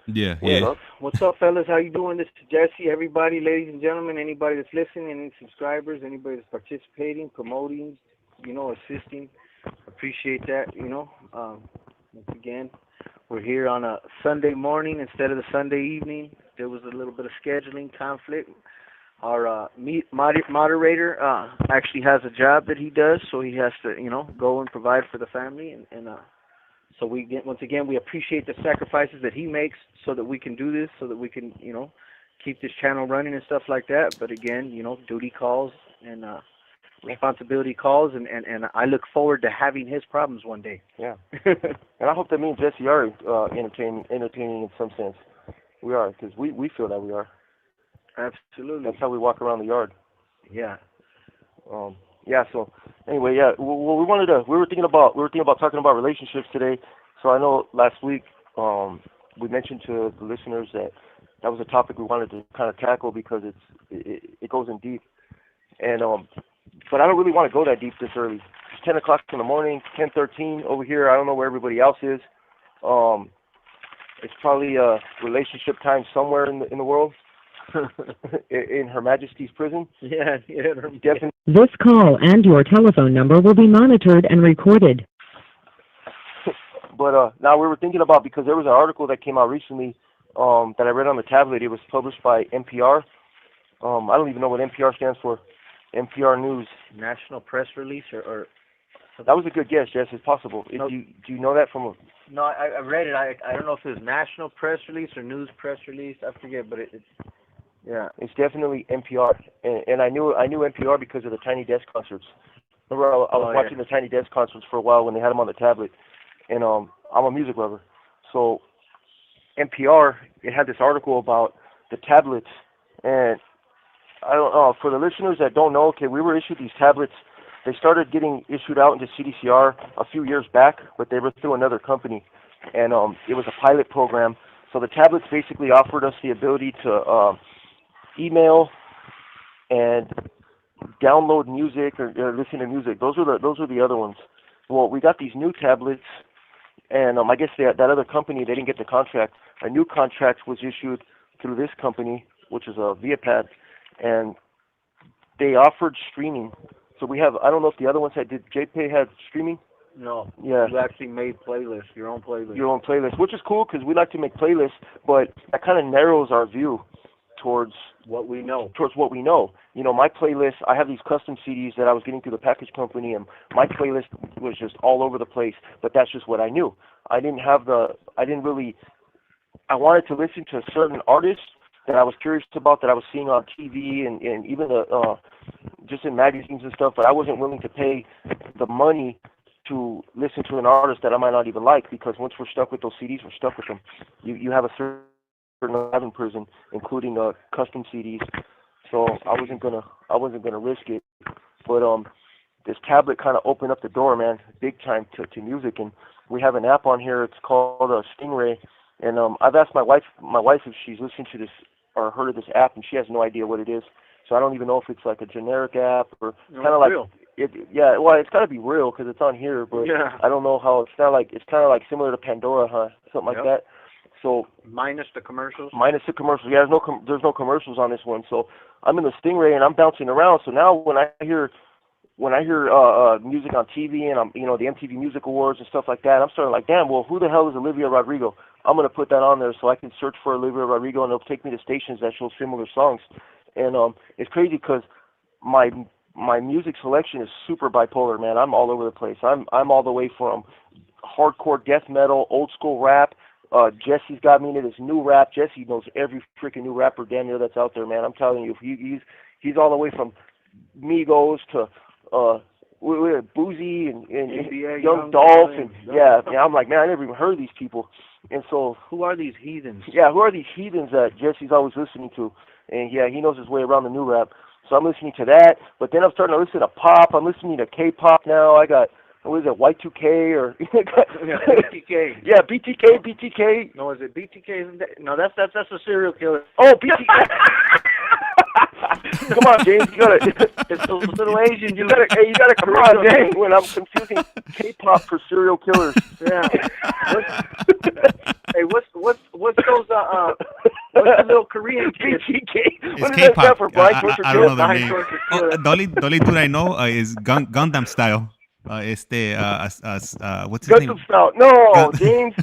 Yeah, yeah. What's up, fellas? How you doing? This is Jesse. Everybody, ladies and gentlemen, anybody that's listening, any subscribers, anybody that's participating, promoting, assisting. Appreciate that, Once again, we're here on a Sunday morning instead of the Sunday evening. There was a little bit of scheduling conflict. Our moderator actually has a job that he does, so he has to, go and provide for the family, and so once again, we appreciate the sacrifices that he makes so that we can do this, so that we can, keep this channel running and stuff like that. But again, duty calls and responsibility calls, and I look forward to having his problems one day. Yeah. And I hope that me and Jesse are entertaining in some sense. We are, because we feel that we are. Absolutely. That's how we walk around the yard. Yeah. Yeah. So anyway, yeah. Well, we were thinking about talking about relationships today. So I know last week we mentioned to the listeners that was a topic we wanted to kind of tackle because it goes in deep. And but I don't really want to go that deep this early. It's 10 o'clock in the morning, 10:13 over here. I don't know where everybody else is. It's probably relationship time somewhere in the world. In Her Majesty's prison. Yeah, definitely. This call and your telephone number will be monitored and recorded. But now we were thinking about, because there was an article that came out recently that I read on the tablet. It was published by NPR. I don't even know what NPR stands for. NPR News. National Press Release or that was a good guess, Jess. It's possible. Nope. Do you know that from a... No, I read it. I don't know if it was National Press Release or News Press Release. I forget, but it's... Yeah, it's definitely NPR, and I knew NPR because of the Tiny Desk concerts. Remember, I was watching the Tiny Desk concerts for a while when they had them on the tablet, and I'm a music lover. So NPR, it had this article about the tablets, and I don't know, for the listeners that don't know, okay, we were issued these tablets. They started getting issued out into CDCR a few years back, but they were through another company, and it was a pilot program. So the tablets basically offered us the ability to email and download music or listen to music. Those are the other ones. Well, we got these new tablets, and I guess that other company, they didn't get the contract. A new contract was issued through this company, which is a Viapad, and they offered streaming. So we have, I don't know if the other ones did JPay had streaming? No. Yeah. You actually made playlists, your own playlist, which is cool because we like to make playlists, but that kind of narrows our view towards what we know. My playlist, I have these custom CDs that I was getting through the package company, and my playlist was just all over the place, but that's just what I knew. I wanted to listen to certain artists that I was curious about, that I was seeing on TV and even just in magazines and stuff, but I wasn't willing to pay the money to listen to an artist that I might not even like, because once we're stuck with those CDs, we're stuck with them. You have a certain life in prison, including custom CDs. So I wasn't gonna risk it. But this tablet kind of opened up the door, man, big time to music. And we have an app on here. It's called STINGRAY. And I've asked my wife if she's listened to this or heard of this app, and she has no idea what it is. So I don't even know if it's like a generic app or kind of like real. Well, it's got to be real because it's on here, but yeah. I don't know how. It's kind of like similar to Pandora, huh? Something like that. So minus the commercials. Yeah, there's no commercials on this one. So I'm in the Stingray and I'm bouncing around. So now when I hear music on TV and I'm the MTV Music Awards and stuff like that, I'm starting like, damn, well, who the hell is Olivia Rodrigo? I'm gonna put that on there so I can search for Olivia Rodrigo, and it'll take me to stations that show similar songs. And it's crazy because my music selection is super bipolar, man. I'm all over the place. I'm all the way from hardcore death metal, old school rap. Jesse's got me into this new rap. Jesse knows every freaking new rapper damn near that's out there, man. I'm telling you, he's all the way from Migos to Boozy and Young Dolph, and yeah, I'm like, man, I never even heard of these people. And so, who are these heathens? Yeah, who are these heathens that Jesse's always listening to? And yeah, he knows his way around the new rap. So I'm listening to that, but then I'm starting to listen to pop. I'm listening to K-pop now. I got, what is it, Y2K or? Yeah, BTK. Yeah, BTK. No, is it BTK? No, that's a serial killer. Oh, BTK. Come on, James. You gotta. It's those little Asians. You gotta come on, James. When I'm confusing K-pop for serial killers. Yeah. Hey, what's those what's the little Korean kids? Biddy K. It's K-pop. I don't know the name. Oh, The only dude I know is Gundam Style. What's his name? Gundam Style. No, James.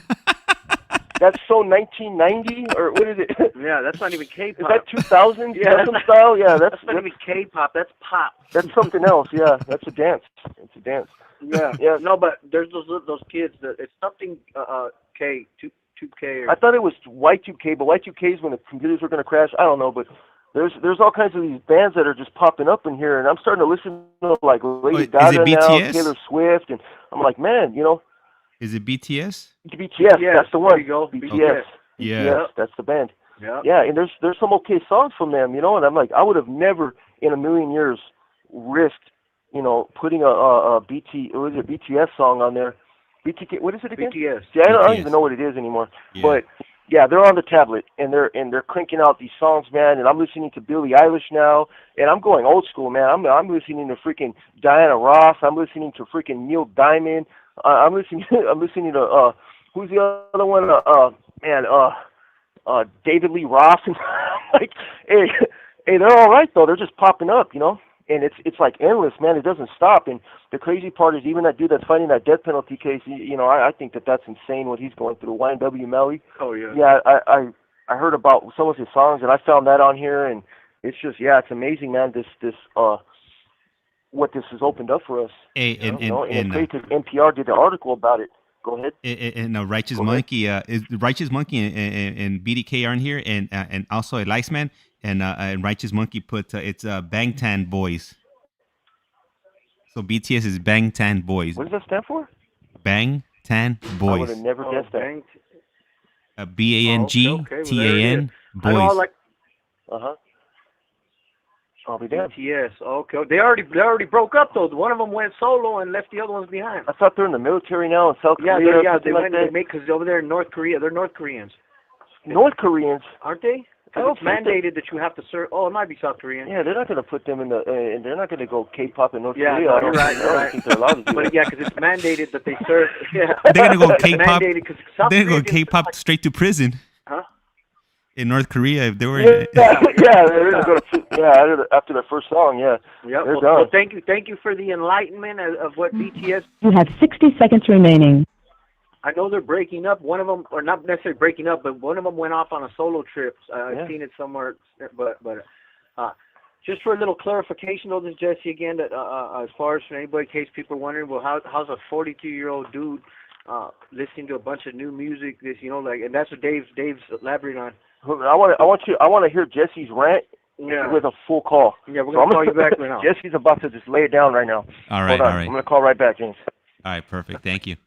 That's so 1990 or what is it? Yeah, that's not even K-pop. Is that 2000? Yeah, Gundam Style. Yeah, that's not even K-pop. That's pop. That's something else. Yeah, that's a dance. It's a dance. Yeah, yeah. No, but there's those kids that it's something K 2K. Or... I thought it was Y2K, but Y2K is when the computers were going to crash. I don't know, but there's all kinds of these bands that are just popping up in here, and I'm starting to listen to like Lady Gaga now, Taylor Swift, and I'm like, man, you know. Is it BTS? BTS, that's the one. There you go. BTS. Okay. Yeah. BTS, that's the band. Yeah. Yeah, and there's some okay songs from them, you know, and I'm like, I would have never in a million years risked, you know, putting a BTS song on there. BTK, what is it again? BTS. Yeah, I don't BTS. even know what it is anymore. Yeah. But yeah, they're on the tablet and they're cranking out these songs, man. And I'm listening to Billie Eilish now, and I'm going old school, man. I'm listening to freaking Diana Ross. I'm listening to freaking Neil Diamond. I'm listening to who's the other one? David Lee Roth. And like, hey, they're all right though. They're just popping up, you know. And it's like endless, man. It doesn't stop. And the crazy part is even that dude that's fighting that death penalty case. You know, I think that's insane what he's going through. YNW Melly. Oh yeah. Yeah, I heard about some of his songs and I found that on here, and it's just it's amazing, man. This what this has opened up for us. Hey, and it's great because NPR did an article about it. Go ahead. And Righteous Monkey, is Righteous Monkey and Biddy K aren't here, and also a ICEMAN, and Righteous Monkey put it's Bangtan Boys. So BTS is Bangtan Boys. What does that stand for? Bangtan Boys. I would have never guessed that. BANGTAN Boys. I'll be damned. BTS. Okay. They already broke up though. One of them went solo and left the other ones behind. I thought they're in the military now in South Korea. Yeah. They went. They make because over there in North Korea, they're North Koreans. North Koreans, aren't they? It's mandated that you have to serve. Oh, it might be South Korean. Yeah, they're not going to put them in the. And they're not going to go K-pop in North Korea. No, you're right. I don't think they're allowed to do but that. yeah, because it's mandated that they serve. Yeah. They're gonna go K-pop. They're gonna go K-pop straight to prison. Huh? In North Korea, if they were. They're gonna go to, after their first song. Yeah. They're done. Well, thank you for the enlightenment of what BTS. You have 60 seconds remaining. I know they're breaking up. One of them, or not necessarily breaking up, but one of them went off on a solo trip. I've seen it somewhere, but just for a little clarification, though, this is Jesse again. That as far as for anybody, in case people are wondering, well, how's a 42-year-old dude listening to a bunch of new music? This, you know, like, and that's what Dave's elaborating on. I want to hear Jesse's rant. Yeah. With a full call. Yeah, we're gonna call you back right now. Jesse's about to just lay it down right now. All right. I'm gonna call right back, James. All right, perfect. Thank you.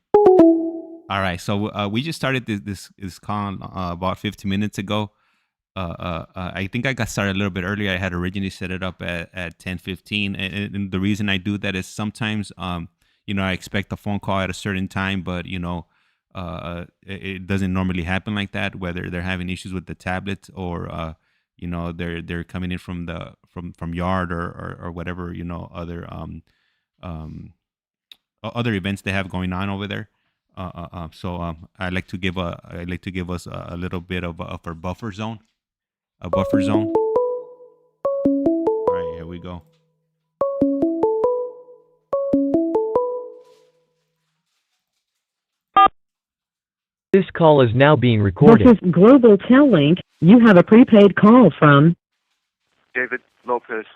All right, so we just started this call about 15 minutes ago. I think I got started a little bit earlier. I had originally set it up at 10:15, and the reason I do that is sometimes, you know, I expect a phone call at a certain time, but you know, it doesn't normally happen like that. Whether they're having issues with the tablet or you know, they're coming in from yard or whatever, you know, other events they have going on over there. So I like to give us a little bit of a buffer zone, All right, here we go. This call is now being recorded. This is Global Tel-Link. You have a prepaid call from David Lopez,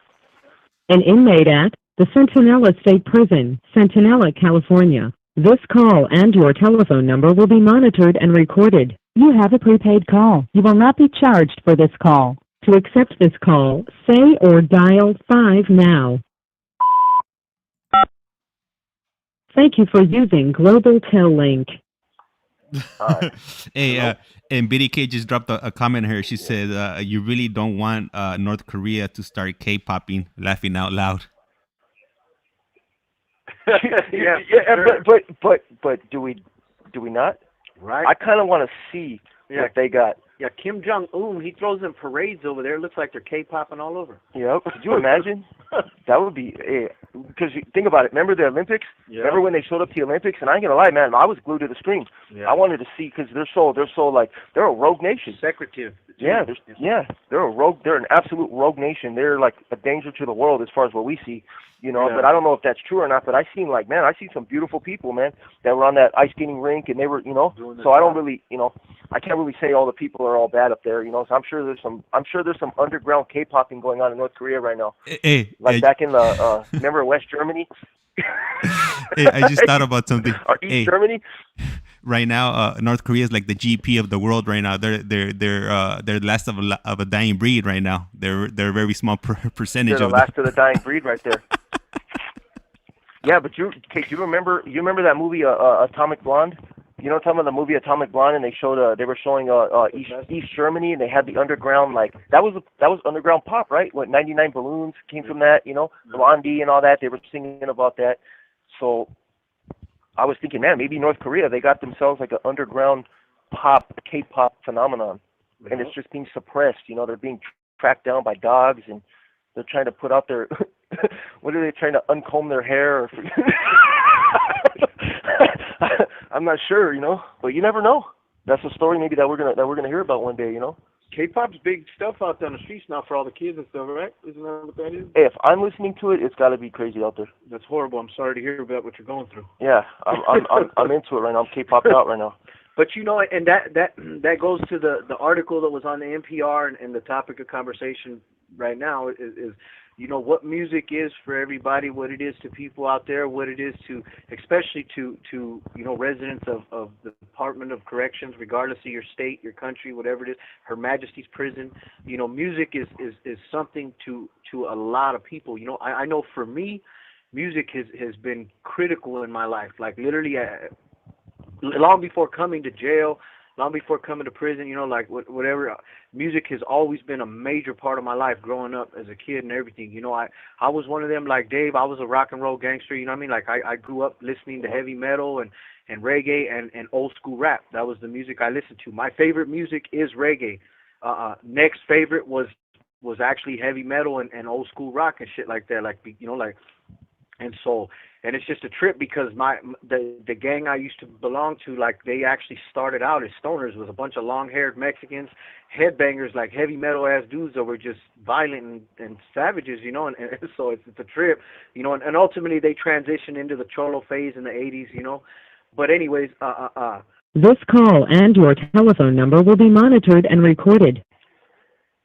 an inmate at the Centinela State Prison, Centinela, California. This call and your telephone number will be monitored and recorded. You have a prepaid call. You will not be charged for this call. To accept this call, say or dial 5 now. Thank you for using Global Tel-Link. Hey, and Biddy K just dropped a comment here. She said, "You really don't want North Korea to start K-popping, laughing out loud." But do we not? Right. I kind of want to see what they got. Yeah, Kim Jong-un, he throws them parades over there. It looks like they're K-popping all over. Yep. Could you imagine? That would be, because think about it. Remember the Olympics? Yeah. Remember when they showed up to the Olympics? And I ain't gonna lie, man, I was glued to the screen. Yeah. I wanted to see, because they're so like, they're a rogue nation. Secretive. Yeah, they're a rogue. They're an absolute rogue nation. They're like a danger to the world as far as what we see, you know. Yeah. But I don't know if that's true or not. But I seen some beautiful people, man, that were on that ice skating rink, and they were, you know. So I don't really, you know, I can't really say all the people are all bad up there, you know. So I'm sure there's some underground K-popping going on in North Korea right now. Back in the remember West Germany. Hey, I just thought about something. Or East Germany. Right now, North Korea is like the GP of the world right now. They're last of a dying breed right now. They're a very small percentage. They're the last of the dying breed right there. Yeah, but you remember that movie Atomic Blonde? You know, talking about the movie Atomic Blonde, and they were showing East Germany, and they had the underground, like that was underground pop, right? What 99 Balloons came from that, you know, Blondie and all that. They were singing about that. So I was thinking, man, maybe North Korea, they got themselves like an underground K-pop phenomenon, and it's just being suppressed. You know, they're being tracked down by dogs, and they're trying to put out their what are they trying to uncomb their hair? Or I'm not sure, you know, but you never know. That's a story maybe that we're gonna hear about one day, you know. K-pop's big stuff out there on the streets now for all the kids and stuff, right? Isn't that what that is? Hey, if I'm listening to it, it's got to be crazy out there. That's horrible. I'm sorry to hear about what you're going through. Yeah, I'm into it right now. I'm K-popped out right now. But you know, and that goes to the article that was on the NPR, and the topic of conversation right now is you know, what music is for everybody, what it is to people out there, what it is to, especially to you know, residents of the Department of Corrections, regardless of your state, your country, whatever it is, Her Majesty's Prison. You know, music is something to a lot of people. You know, I know for me, music has been critical in my life. Like literally, long before coming to jail, long before coming to prison, you know, like whatever, music has always been a major part of my life growing up as a kid and everything. You know, I was one of them, like Dave, I was a rock and roll gangster, you know what I mean? Like I grew up listening to heavy metal and reggae and old school rap. That was the music I listened to. My favorite music is reggae. Next favorite was actually heavy metal and old school rock and shit like that. Like, you know, like, and so, and it's just a trip because the gang I used to belong to, like, they actually started out as stoners, was a bunch of long-haired Mexicans, headbangers, like heavy metal-ass dudes that were just violent and savages, you know, and so it's a trip, you know, and ultimately they transitioned into the Cholo phase in the 80s, you know, but anyways, This call and your telephone number will be monitored and recorded.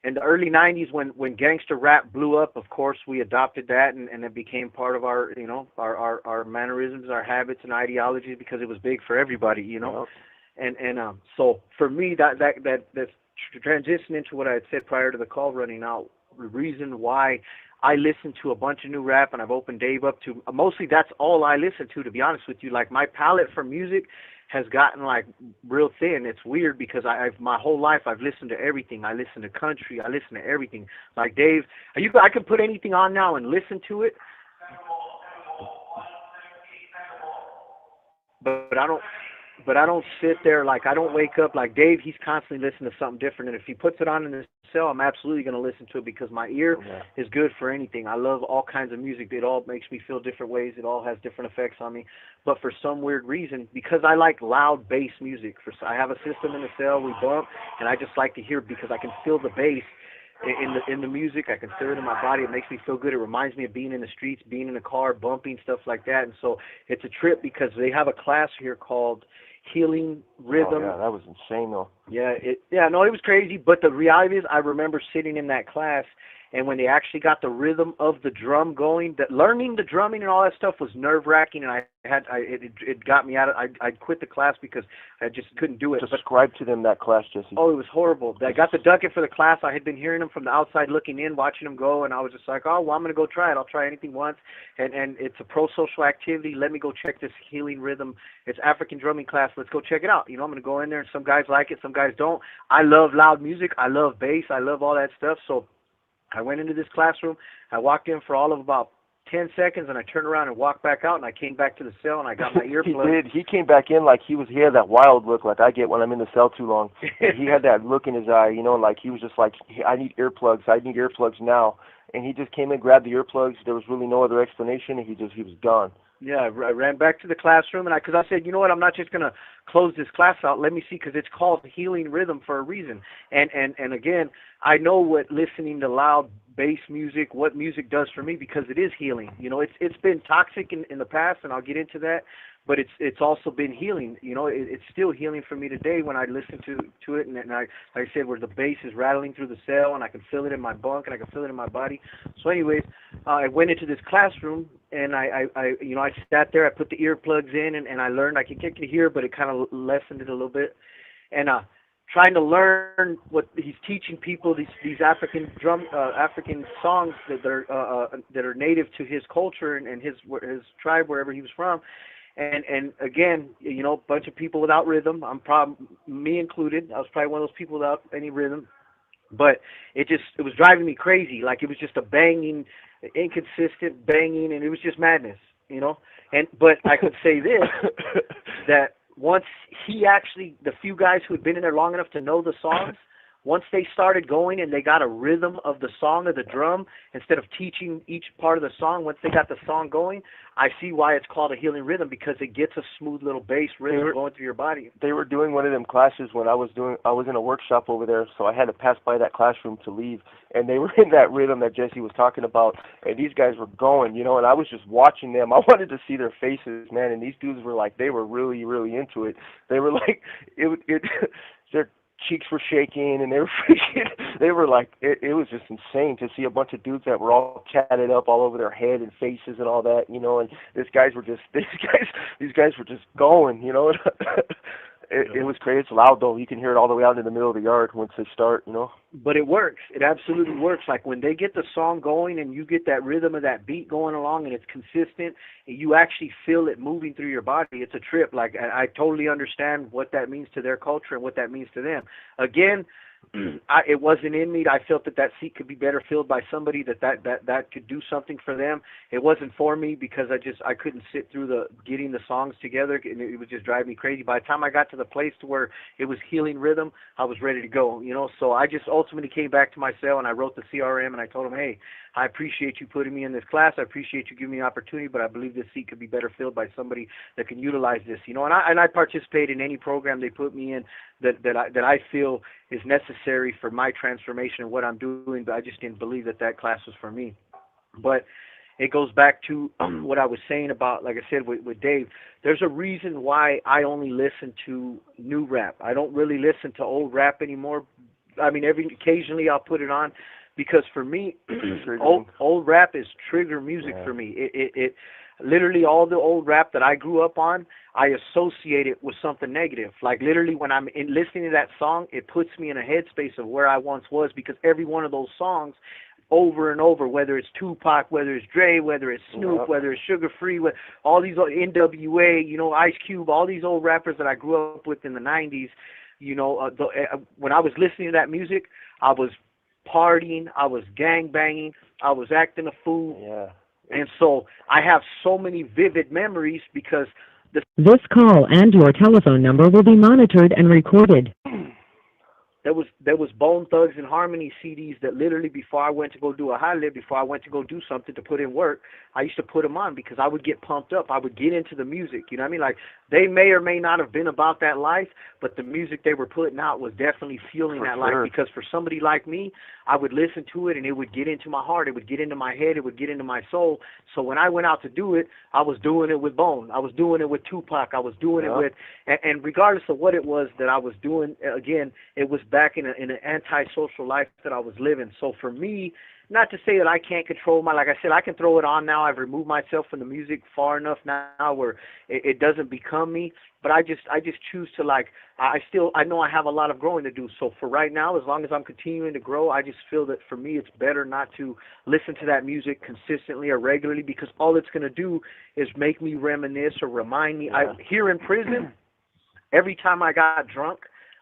in the early 90s when gangster rap blew up, of course we adopted that and it became part of our, you know, our mannerisms, our habits and ideologies, because it was big for everybody, you know. And so for me that transition into what I had said prior to the call running out, the reason why I listen to a bunch of new rap, and I've opened Dave up to, mostly that's all I listen to be honest with you. Like, my palette for music has gotten like real thin. It's weird because I've my whole life I've listened to everything. I listen to country. I listen to everything. Like Dave, I can put anything on now and listen to it. But I don't sit there, like, I don't wake up like Dave. He's constantly listening to something different, and if he puts it on in the cell, I'm absolutely going to listen to it because my ear is good for anything. I love all kinds of music. It all makes me feel different ways. It all has different effects on me. But for some weird reason, because I like loud bass music, I have a system in the cell, we bump, and I just like to hear it because I can feel the bass in the music. I can feel it in my body. It makes me feel good. It reminds me of being in the streets, being in a car, bumping, stuff like that. And so it's a trip because they have a class here called Healing Rhythm. Oh, yeah, that was insane though. It was crazy. But the reality is, I remember sitting in that class, and when they actually got the rhythm of the drum going, that learning the drumming and all that stuff was nerve-wracking, and it got me out of. I quit the class because I just couldn't do it. Describe to them that class, Jesse. Oh, it was horrible. I got the ducking for the class. I had been hearing them from the outside looking in, watching them go, and I was just like, oh, well, I'm going to go try it. I'll try anything once, and it's a pro-social activity. Let me go check this Healing Rhythm. It's African drumming class. Let's go check it out. You know, I'm going to go in there, and some guys like it, some guys don't. I love loud music. I love bass. I love all that stuff, so I went into this classroom. I walked in for all of about 10 seconds, and I turned around and walked back out, and I came back to the cell, and I got my earplugs. He did. He came back in like he had that wild look like I get when I'm in the cell too long. He had that look in his eye, you know, like he was just like, I need earplugs now. And he just came in, grabbed the earplugs. There was really no other explanation, and he was gone. Yeah, I ran back to the classroom, and because I said, you know what, I'm not just gonna close this class out. Let me see, because it's called healing rhythm for a reason. And again, I know what listening to loud bass music, what music does for me, because it is healing. You know, it's been toxic in the past, and I'll get into that. But it's also been healing. You know, it's still healing for me today when I listen to it, and I, like I said, where the bass is rattling through the cell, and I can feel it in my bunk, and I can feel it in my body. So, anyways, I went into this classroom, and I sat there. I put the earplugs in, and I learned. I could hear, but it kind of lessened it a little bit, and trying to learn what he's teaching people, these African African songs that are native to his culture and his tribe, wherever he was from. And again, you know, a bunch of people without rhythm. Me included. I was probably one of those people without any rhythm. But it was driving me crazy. Like, it was just a banging, inconsistent banging, and it was just madness, you know. But I could say this, that once the few guys who had been in there long enough to know the songs, once they started going and they got a rhythm of the song or the drum, instead of teaching each part of the song, once they got the song going, I see why it's called a healing rhythm, because it gets a smooth little bass rhythm going through your body. They were doing one of them classes when I was in a workshop over there, so I had to pass by that classroom to leave, and they were in that rhythm that Jesse was talking about, and these guys were going, you know, and I was just watching them. I wanted to see their faces, man, and these dudes were like, they were really, really into it. They were like, their cheeks were shaking, and they were freaking. They were like, it was just insane to see a bunch of dudes that were all tatted up all over their head and faces and all that, you know. And these guys were just going, you know. It was crazy. It's loud though. You can hear it all the way out in the middle of the yard once they start, you know. But it works. It absolutely works. Like, when they get the song going and you get that rhythm of that beat going along and it's consistent and you actually feel it moving through your body, it's a trip. Like, I totally understand what that means to their culture and what that means to them. Again, it wasn't in me. I felt that seat could be better filled by somebody that could do something for them. It wasn't for me, because I couldn't sit through getting the songs together, and it would just drive me crazy. By the time I got to the place to where it was healing rhythm, I was ready to go, you know. So I just ultimately came back to my cell, and I wrote the CRM, and I told him, hey, I appreciate you putting me in this class. I appreciate you giving me an opportunity, but I believe this seat could be better filled by somebody that can utilize this, you know. And I participate in any program they put me in that I feel is necessary for my transformation and what I'm doing, but I just didn't believe that class was for me. But it goes back to what I was saying about, like I said, with Dave. There's a reason why I only listen to new rap. I don't really listen to old rap anymore. I mean, occasionally I'll put it on, because for me, old rap is trigger music for me. It literally, all the old rap that I grew up on, I associate it with something negative. Like, literally, when I'm listening to that song, it puts me in a headspace of where I once was, because every one of those songs, over and over, whether it's Tupac, whether it's Dre, whether it's Snoop, whether it's Sugar Free, all these NWA, you know, Ice Cube, all these old rappers that I grew up with in the 90s, you know, when I was listening to that music, I was partying, I was gang banging, I was acting a fool. Yeah. And so I have so many vivid memories, because this call and your telephone number will be monitored and recorded. There was Bone Thugs and Harmony CDs that literally, before I went to go do a highlight, before I went to go do something to put in work, I used to put them on, because I would get pumped up. I would get into the music, you know what I mean? Like, they may or may not have been about that life, but the music they were putting out was definitely fueling that life, because for somebody like me, I would listen to it and it would get into my heart, it would get into my head, it would get into my soul. So when I went out to do it, I was doing it with Bone, I was doing it with Tupac, I was doing it with, and regardless of what it was that I was doing, again, it was back in an antisocial life that I was living. So for me, not to say that I can't control like I said, I can throw it on now. I've removed myself from the music far enough now where it doesn't become me. But I just choose to, like, I know I have a lot of growing to do. So for right now, as long as I'm continuing to grow, I just feel that for me it's better not to listen to that music consistently or regularly, because all it's going to do is make me reminisce or remind me. Here in prison, every time I got drunk,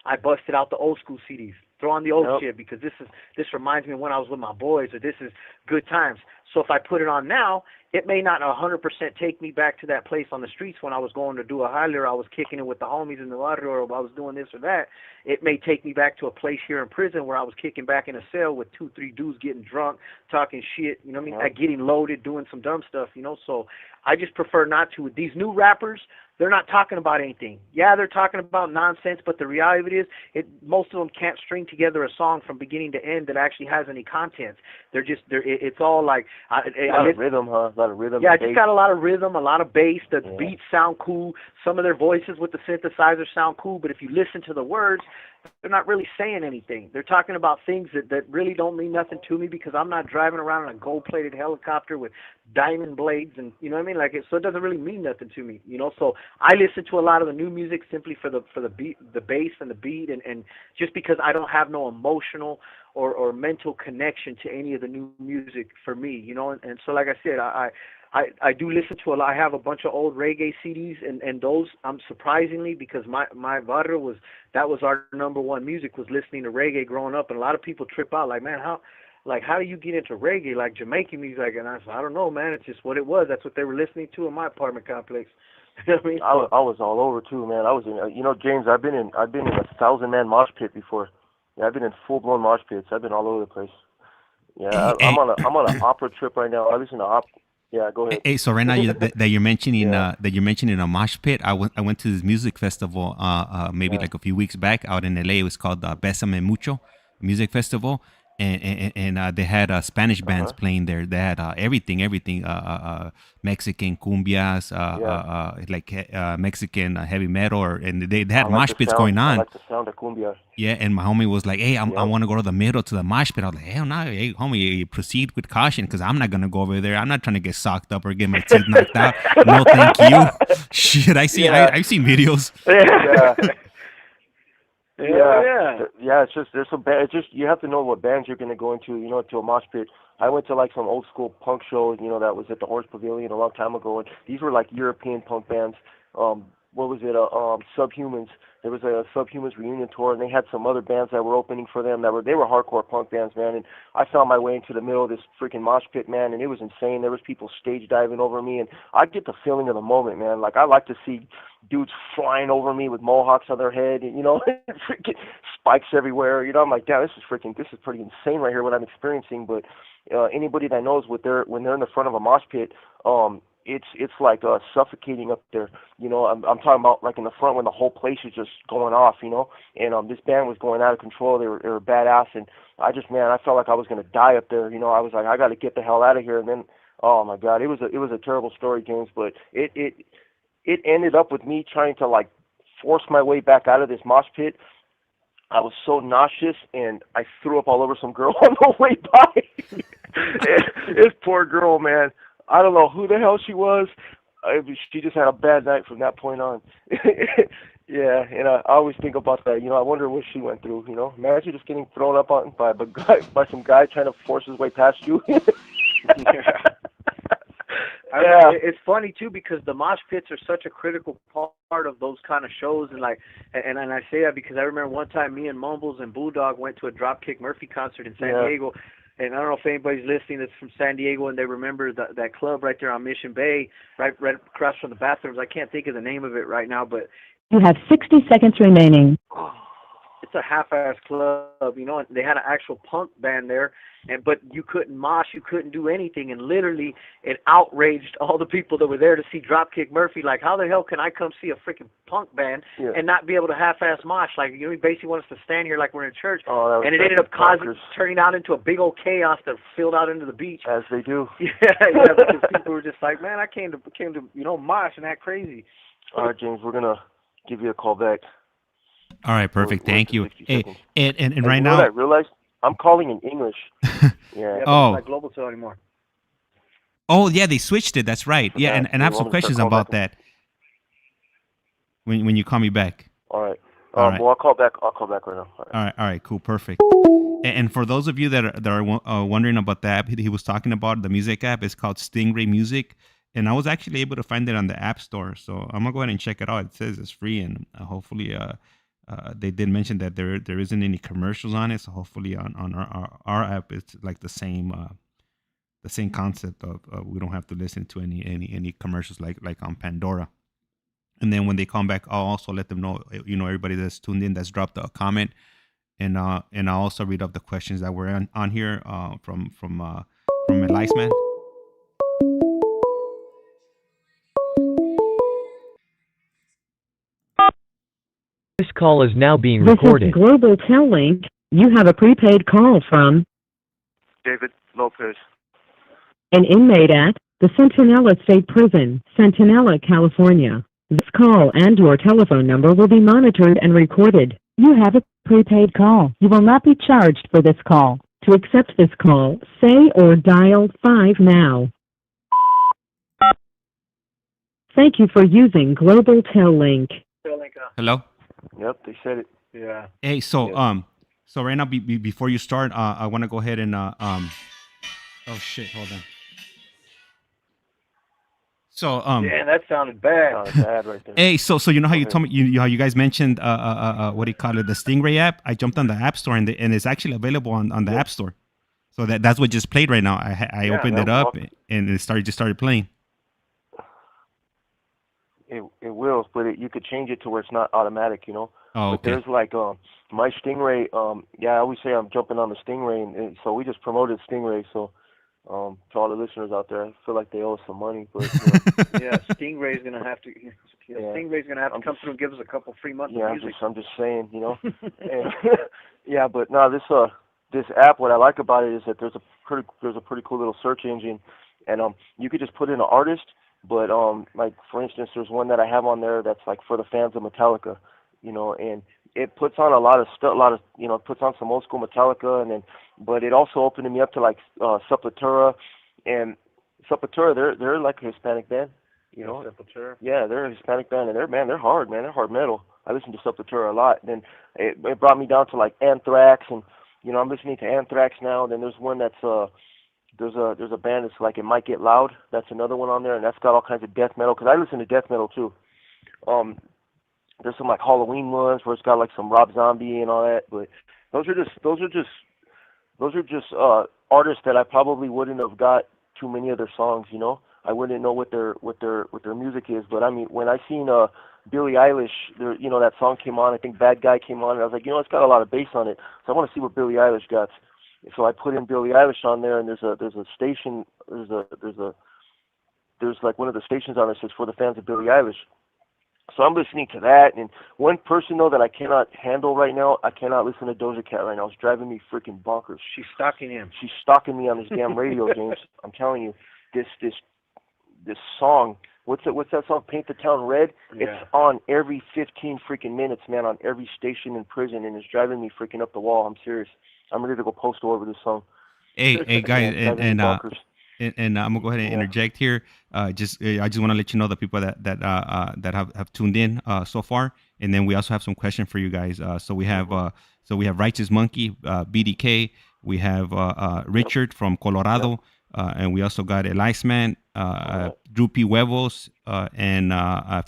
I busted out the old school CDs. Throw on the old shit, because this reminds me of when I was with my boys, or this is good times. So if I put it on now, it may not 100% take me back to that place on the streets when I was going to do a highlight, or I was kicking it with the homies in the barrio, or I was doing this or that. It may take me back to a place here in prison where I was kicking back in a cell with 2-3 dudes getting drunk, talking shit, you know what I mean, like getting loaded, doing some dumb stuff, you know. So I just prefer not to. With these new rappers, they're not talking about anything. Yeah, they're talking about nonsense, but the reality of it is, most of them can't string together a song from beginning to end that actually has any content. It's all like a lot of rhythm, huh? A lot of rhythm. Yeah, it just got a lot of rhythm, a lot of bass. The beats sound cool. Some of their voices with the synthesizer sound cool, but if you listen to the words, they're not really saying anything. They're talking about things that really don't mean nothing to me, because I'm not driving around in a gold-plated helicopter with diamond blades, and you know what I mean. So it doesn't really mean nothing to me, you know. So I listen to a lot of the new music simply for the beat, the bass, and the beat, and just because I don't have no emotional or mental connection to any of the new music for me, you know. And so, like I said, I do listen to a lot. I have a bunch of old reggae CDs, and those, surprisingly, because my barrio that was our number one music, was listening to reggae growing up, and a lot of people trip out, like, man, how do you get into reggae, like Jamaican music? And I said, I don't know, man, it's just what it was. That's what they were listening to in my apartment complex. You know what I mean? I was all over too, man. I was in, James, I've been in 1,000-man mosh pit before. Yeah, I've been in full-blown mosh pits. I've been all over the place. Yeah, I'm on an opera trip right now. I listen to opera. Yeah, go ahead. Hey, so right now that you're mentioning a mosh pit, I went to this music festival maybe like a few weeks back out in LA. It was called Bésame Mucho Music Festival, and they had Spanish bands playing there. They had everything, Mexican cumbias, Mexican heavy metal, and they had mosh pits going on. I like the sound of cumbia. Yeah, and my homie was like, "Hey, I want to go to the middle to the mosh pit." I was like, "Hell no, hey, homie, proceed with caution, because I'm not gonna go over there. I'm not trying to get socked up or get my teeth knocked out. No, thank you." Shit, I've seen videos. Yeah. It's just there's some bands. You have to know what bands you're gonna go into. You know, to a mosh pit. I went to like some old school punk shows. You know, that was at the Horse Pavilion a long time ago, and these were like European punk bands. What was it? Subhumans. There was a Subhumans reunion tour, and they had some other bands that were opening for them. They were hardcore punk bands, man. And I found my way into the middle of this freaking mosh pit, man, and it was insane. There was people stage diving over me, and I get the feeling of the moment, man. Like, I like to see dudes flying over me with mohawks on their head, and, you know, freaking spikes everywhere. You know, I'm like, damn, this is pretty insane right here, what I'm experiencing. But anybody that knows when they're in the front of a mosh pit, it's like suffocating up there. You know, I'm talking about like in the front when the whole place is just going off, you know. And this band was going out of control. They were badass, and I felt like I was gonna die up there. You know, I was like, I got to get the hell out of here. And then, oh my God, it was a terrible story, James. But it ended up with me trying to like force my way back out of this mosh pit. I was so nauseous, and I threw up all over some girl on the way by. This poor girl, man. I don't know who the hell she was. She just had a bad night from that point on. Yeah, and I always think about that. You know, I wonder what she went through. You know, imagine just getting thrown up on by some guy trying to force his way past you. It's funny too, because the mosh pits are such a critical part of those kind of shows, and I say that because I remember one time me and Mumbles and Bulldog went to a Dropkick Murphy concert in San Diego. And I don't know if anybody's listening that's from San Diego and they remember that club right there on Mission Bay, right across from the bathrooms. I can't think of the name of it right now, but you have 60 seconds remaining. It's a half-ass club, you know. And they had an actual punk band there, but you couldn't mosh, you couldn't do anything, and literally it outraged all the people that were there to see Dropkick Murphy. Like, how the hell can I come see a freaking punk band and not be able to half-ass mosh? Like, you know, he basically wants us to stand here like we're in church, and it ended up turning out into a big old chaos that filled out into the beach. As they do. Yeah, because people were just like, man, I came to you know, mosh and act crazy. All right, James, we're gonna give you a call back. All right, perfect. Thank you. Hey, and right you now, know what I realized? I'm calling in English. Yeah, but it's not global cell anymore. Oh, yeah, they switched it. That's right. Yeah, and I have some questions about that. When you call me back. All right. Well, I'll call back right now. All right, cool, perfect. And for those of you that are wondering about the app he was talking about, the music app is called STINGRAY Music. And I was actually able to find it on the App Store. So I'm going to go ahead and check it out. It says it's free, and hopefully they did mention that there isn't any commercials on it. So hopefully on our app, it's like the same the same concept of we don't have to listen to any commercials like on Pandora. And then when they come back, I'll also let them know, everybody that's tuned in, that's dropped a comment, and I'll also read up the questions that were on here from ICEMAN. This call is now being This recorded. is Global Tel Link. You have a prepaid call from David Lopez. an inmate at the Centinela State Prison, Centinela, California. This call and your telephone number will be monitored and recorded. You have a prepaid call. You will not be charged for this call. To accept this call, say or dial 5 now. Thank you for using Global Tel Link. Hello. Yep, they said it. Yeah. Hey, so so right now, before you start, I want to go ahead and oh shit, hold on. So Damn, that sounded bad. Bad right there. hey, so you know how you told me how you guys mentioned what do you call it, the STINGRAY app? I jumped on the App Store and it's actually available on the App Store. So that's what just played right now. I opened it up and it started playing. It will, but you could change it to where it's not automatic, Oh, okay. But there's like my STINGRAY. I always say I'm jumping on the STINGRAY, and so we just promoted STINGRAY. So to all the listeners out there, I feel like they owe us some money, but Yeah, Stingray's gonna have to. Stingray's gonna have to come through and give us a couple free months of music. I'm just saying, And, yeah, but no, this app. What I like about it is that there's a pretty cool little search engine, and you could just put in an artist. But like for instance, there's one that I have on there that's like for the fans of Metallica, and it puts on a lot of stuff, puts on some old school Metallica, but it also opened me up to like Sepultura, and Sepultura, they're like a Hispanic band, Sepultura. Yeah, they're a Hispanic band, and they're hard, man. They're hard metal. I listen to Sepultura a lot. And then it brought me down to like Anthrax, and I'm listening to Anthrax now. And then there's one that's there's a band that's like It Might Get Loud. That's another one on there, and that's got all kinds of death metal, because I listen to death metal too. There's some like Halloween ones where it's got like some Rob Zombie and all that, but those are just artists that I probably wouldn't have got too many of their songs. I wouldn't know what their music is. But I mean, when I seen Billie Eilish, that song came on. I think Bad Guy came on, and I was like, it's got a lot of bass on it, so I want to see what Billie Eilish got. So I put in Billie Eilish on there, and there's a station, there's like one of the stations on there says for the fans of Billie Eilish. So I'm listening to that, and one person though that I cannot handle right now, I cannot listen to Doja Cat right now. It's driving me freaking bonkers. She's stalking him. She's stalking me on this damn radio, James. I'm telling you, this song. What's that song? Paint the Town Red. Yeah. It's on every 15 freaking minutes, man, on every station in prison, and it's driving me freaking up the wall. I'm serious. I'm ready to go postal over this song. Hey guys, and I'm gonna go ahead and interject here. I just want to let you know the people that have tuned in so far, and then we also have some questions for you guys. So we have Righteous Monkey, Biddy K. We have Richard from Colorado, and we also got ICEMAN, drew.p.huevos, and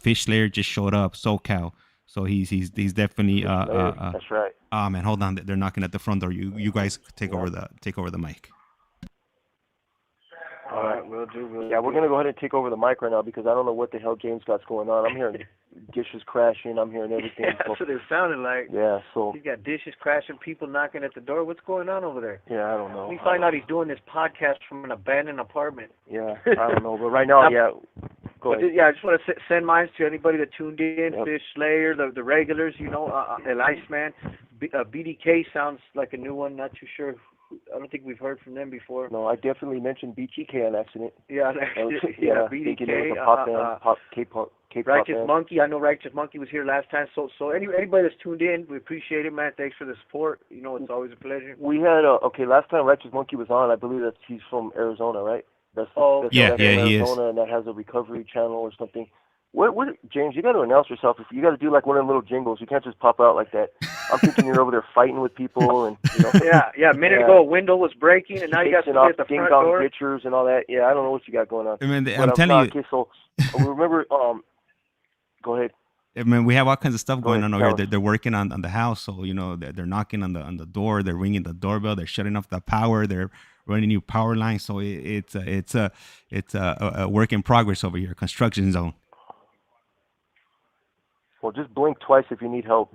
Fish Slayer just showed up, SoCal. So he's definitely that's right. Oh man, hold on! They're knocking at the front door. You guys take over the mic. All right, we'll do. Yeah, we're gonna go ahead and take over the mic right now, because I don't know what the hell James got's going on. I'm hearing dishes crashing. I'm hearing everything. Yeah, that's what it sounded like. Yeah, so he's got dishes crashing, people knocking at the door. What's going on over there? Yeah, I don't know. We find out he's doing this podcast from an abandoned apartment. Yeah, I don't know, but right now, Go ahead. I just want to send mine to anybody that tuned in. Yep. Fish Slayer, the regulars, ICEMAN. Biddy K sounds like a new one. Not too sure. I don't think we've heard from them before. No, I definitely mentioned Biddy K on accident. Yeah, Biddy K. K-pop Righteous band. Monkey. I know Righteous Monkey was here last time. So anybody that's tuned in, we appreciate it, man. Thanks for the support. It's always a pleasure. We had last time Righteous Monkey was on, I believe that he's from Arizona, right? That's he is. And that has a recovery channel or something. What, James, you got to announce yourself. You got to do like one of them little jingles. You can't just pop out like that. I'm thinking you're over there fighting with people and Yeah. A minute ago a window was breaking, and now you got somebody at the front door. Pictures and all that. Yeah, I don't know what you got going on. I mean, I'm telling you. Okay, so remember. Go ahead. I mean, we have all kinds of stuff Go going ahead, on over tell here. us. They're working on the house, so they're knocking on the door, they're ringing the doorbell, they're shutting off the power, they're running new power lines. So it's a work in progress over here, construction zone. Well, just blink twice if you need help.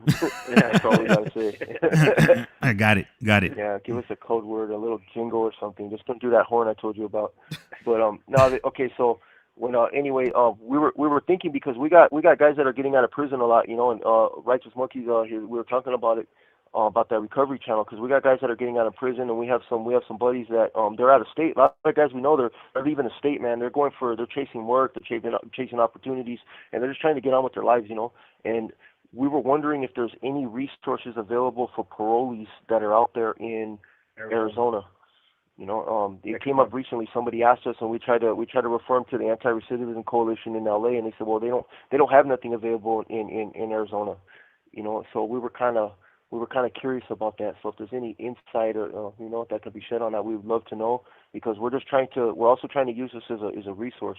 That's all we gotta say. I got it. Yeah, give us a code word, a little jingle or something. Just don't do that horn I told you about. But no, okay. So when anyway, we were thinking because we got guys that are getting out of prison a lot, and Righteous Monkeys here. We were talking about it. About that recovery channel, because we got guys that are getting out of prison, and we have some buddies that they're out of state. A lot of guys we know they're leaving the state, man. They're chasing work, they're chasing opportunities, and they're just trying to get on with their lives, And we were wondering if there's any resources available for parolees that are out there in Arizona. It came up recently. Somebody asked us, and we tried to refer them to the Anti-Recidivism Coalition in LA, and they said, well, they don't have nothing available in Arizona. So we were kind of curious about that. So if there's any insight or that could be shed on that, we would love to know, because we're also trying to use this as a resource,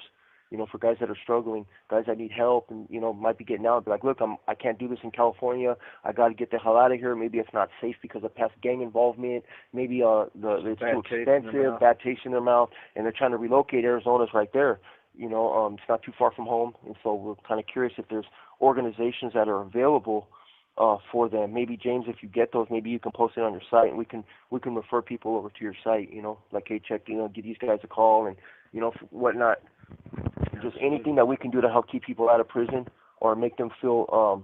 for guys that are struggling, guys that need help, and might be getting out and be like, look, I can't do this in California. I got to get the hell out of here. Maybe it's not safe because of past gang involvement. Maybe it's too expensive, bad taste in their mouth, and they're trying to relocate. Arizona's right there. It's not too far from home, and so we're kind of curious if there's organizations that are available for them. Maybe James, if you get those, maybe you can post it on your site, and we can refer people over to your site. Like, hey, check, give these guys a call, and whatnot. Just anything that we can do to help keep people out of prison, or make them feel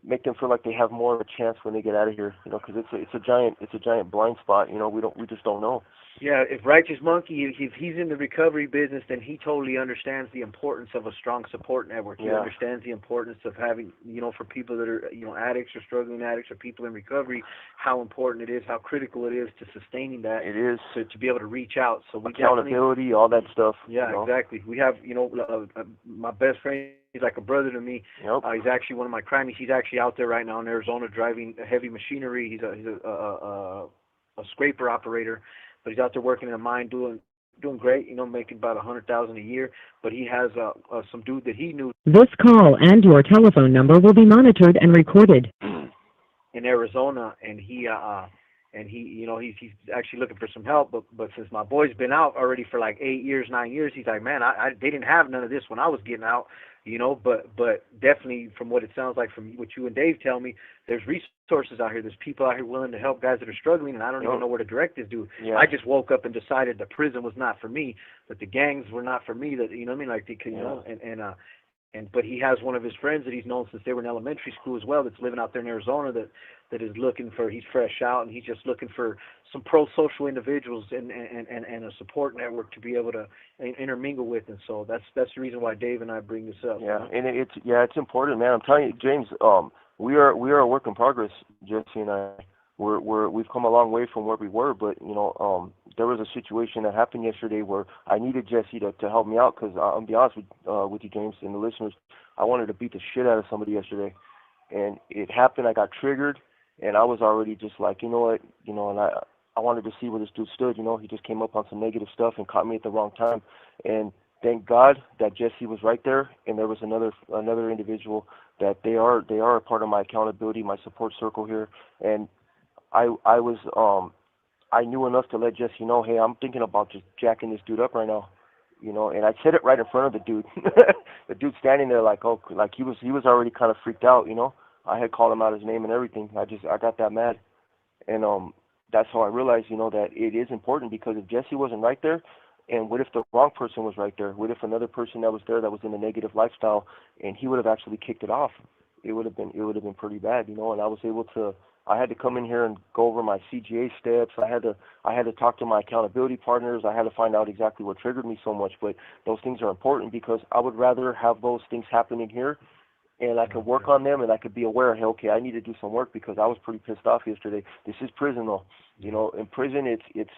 like they have more of a chance when they get out of here. Because it's a giant blind spot. We just don't know. Yeah, if Righteous Monkey, if he's in the recovery business, then he totally understands the importance of a strong support network. He understands the importance of having, for people that are, addicts or struggling addicts or people in recovery, how important it is, how critical it is to sustaining that. It is. To be able to reach out. So we accountability, all that stuff. Yeah, exactly. We have, my best friend, he's like a brother to me. Yep. He's actually one of my crimies. He's actually out there right now in Arizona driving heavy machinery. He's a scraper operator. But he's out there working in a mine, doing great, making about $100,000 a year. But he has some dude that he knew. This call and your telephone number will be monitored and recorded. In Arizona, and he's actually looking for some help. But since my boy's been out already for like 8 years, 9 years, he's like, man, they didn't have none of this when I was getting out. But definitely from what it sounds like, from what you and Dave tell me, there's resources out here. There's people out here willing to help guys that are struggling, and I don't even know where to direct this dude. Yeah. I just woke up and decided the prison was not for me, that the gangs were not for me, that, like, they could, but he has one of his friends that he's known since they were in elementary school as well, that's living out there in Arizona, that is looking for, he's fresh out, and he's just looking for some pro-social individuals and a support network to be able to intermingle with. And so that's the reason why Dave and I bring this up. Yeah, and it's important, man. I'm telling you, James, we are a work in progress, Jesse and I. We've come a long way from where we were, but there was a situation that happened yesterday where I needed Jesse to help me out, because I'll be honest with you, James, and the listeners, I wanted to beat the shit out of somebody yesterday, and it happened. I got triggered, and I was already just like, and I wanted to see where this dude stood. He just came up on some negative stuff and caught me at the wrong time, and thank God that Jesse was right there, and there was another individual that they are a part of my accountability, my support circle here, and I knew enough to let Jesse know, hey, I'm thinking about just jacking this dude up right now, and I said it right in front of the dude. The dude standing there like he was already kind of freaked out, I had called him out his name and everything. I got that mad, and that's how I realized, that it is important, because if Jesse wasn't right there, and what if the wrong person was right there? What if another person that was there that was in a negative lifestyle, and he would have actually kicked it off? It would have been pretty bad, and I had to come in here and go over my CGA steps. I had to talk to my accountability partners. I had to find out exactly what triggered me so much. But those things are important, because I would rather have those things happening here, and I could work on them, and I could be aware, hey, okay, I need to do some work, because I was pretty pissed off yesterday. This is prison, though. In prison, it's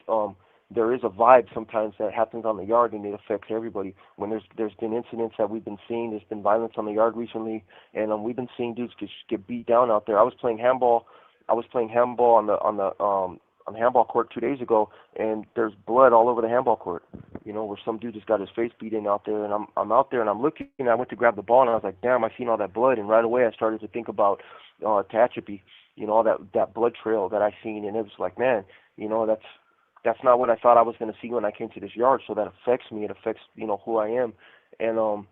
there is a vibe sometimes that happens on the yard, and it affects everybody. When there's been incidents that we've been seeing, there's been violence on the yard recently, and we've been seeing dudes get beat down out there. I was playing handball on the handball court 2 days ago, and there's blood all over the handball court. You know, where some dude just got his face beat in out there, and I'm out there and I'm looking, and I went to grab the ball, and I was like, damn, I seen all that blood, and right away I started to think about Tehachapi, you know, all that blood trail that I seen, and it was like, man, you know, that's not what I thought I was going to see when I came to this yard. So that affects me. It affects, you know, who I am. And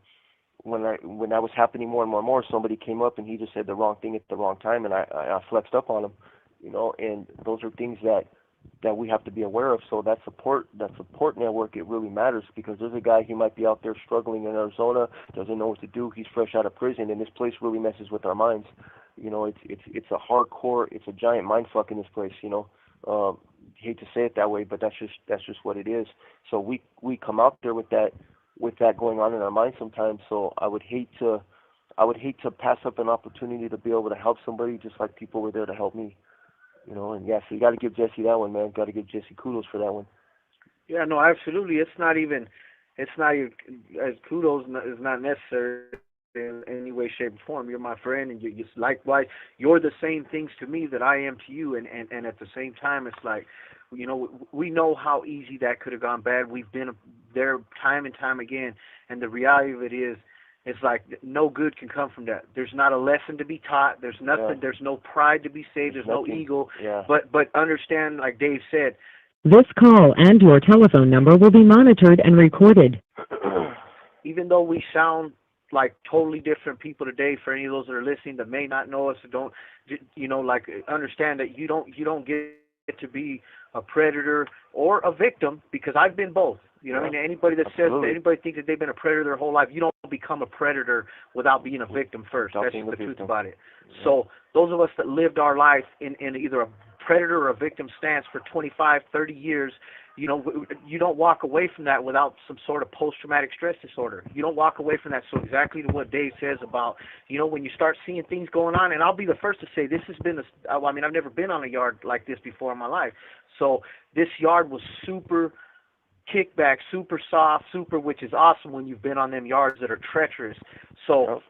when that was happening more and more, somebody came up and he just said the wrong thing at the wrong time, and I flexed up on him, you know. And those are things that we have to be aware of. So that support network, it really matters, because there's a guy, he might be out there struggling in Arizona, doesn't know what to do. He's fresh out of prison, and this place really messes with our minds. You know, it's a hardcore, it's a giant mind fuck in this place. You know, hate to say it that way, but that's just what it is. So we come out there with that going on in our minds sometimes. So I would hate to pass up an opportunity to be able to help somebody, just like people were there to help me. You know, and yeah, so you got to give Jesse that one, man. Got to give Jesse kudos for that one. Yeah, no, absolutely. It's not even as kudos is not necessary in any way, shape, or form. You're my friend, and you likewise. You're the same things to me that I am to you, and at the same time, it's like, you know, we know how easy that could have gone bad. We've been there time and time again, and the reality of it is, it's like no good can come from that. There's not a lesson to be taught. There's nothing. Yeah. There's no pride to be saved. There's no ego. Yeah. But understand, like Dave said, this call and your telephone number will be monitored and recorded. Even though we sound like totally different people today, for any of those that are listening that may not know us, or don't, you know, like, understand that you don't get to be a predator or a victim, because I've been both. You know, I mean, anybody that says that anybody thinks that they've been a predator their whole life, you don't become a predator without being a victim first. That's just the truth about it. Yeah. So those of us that lived our life in either a predator or a victim stance for 25, 30 years, you know, you don't walk away from that without some sort of post-traumatic stress disorder. You don't walk away from that. So exactly to what Dave says about, you know, when you start seeing things going on, and I'll be the first to say this has been, I mean, I've never been on a yard like this before in my life. So this yard was super kickback, super soft, which is awesome when you've been on them yards that are treacherous. So,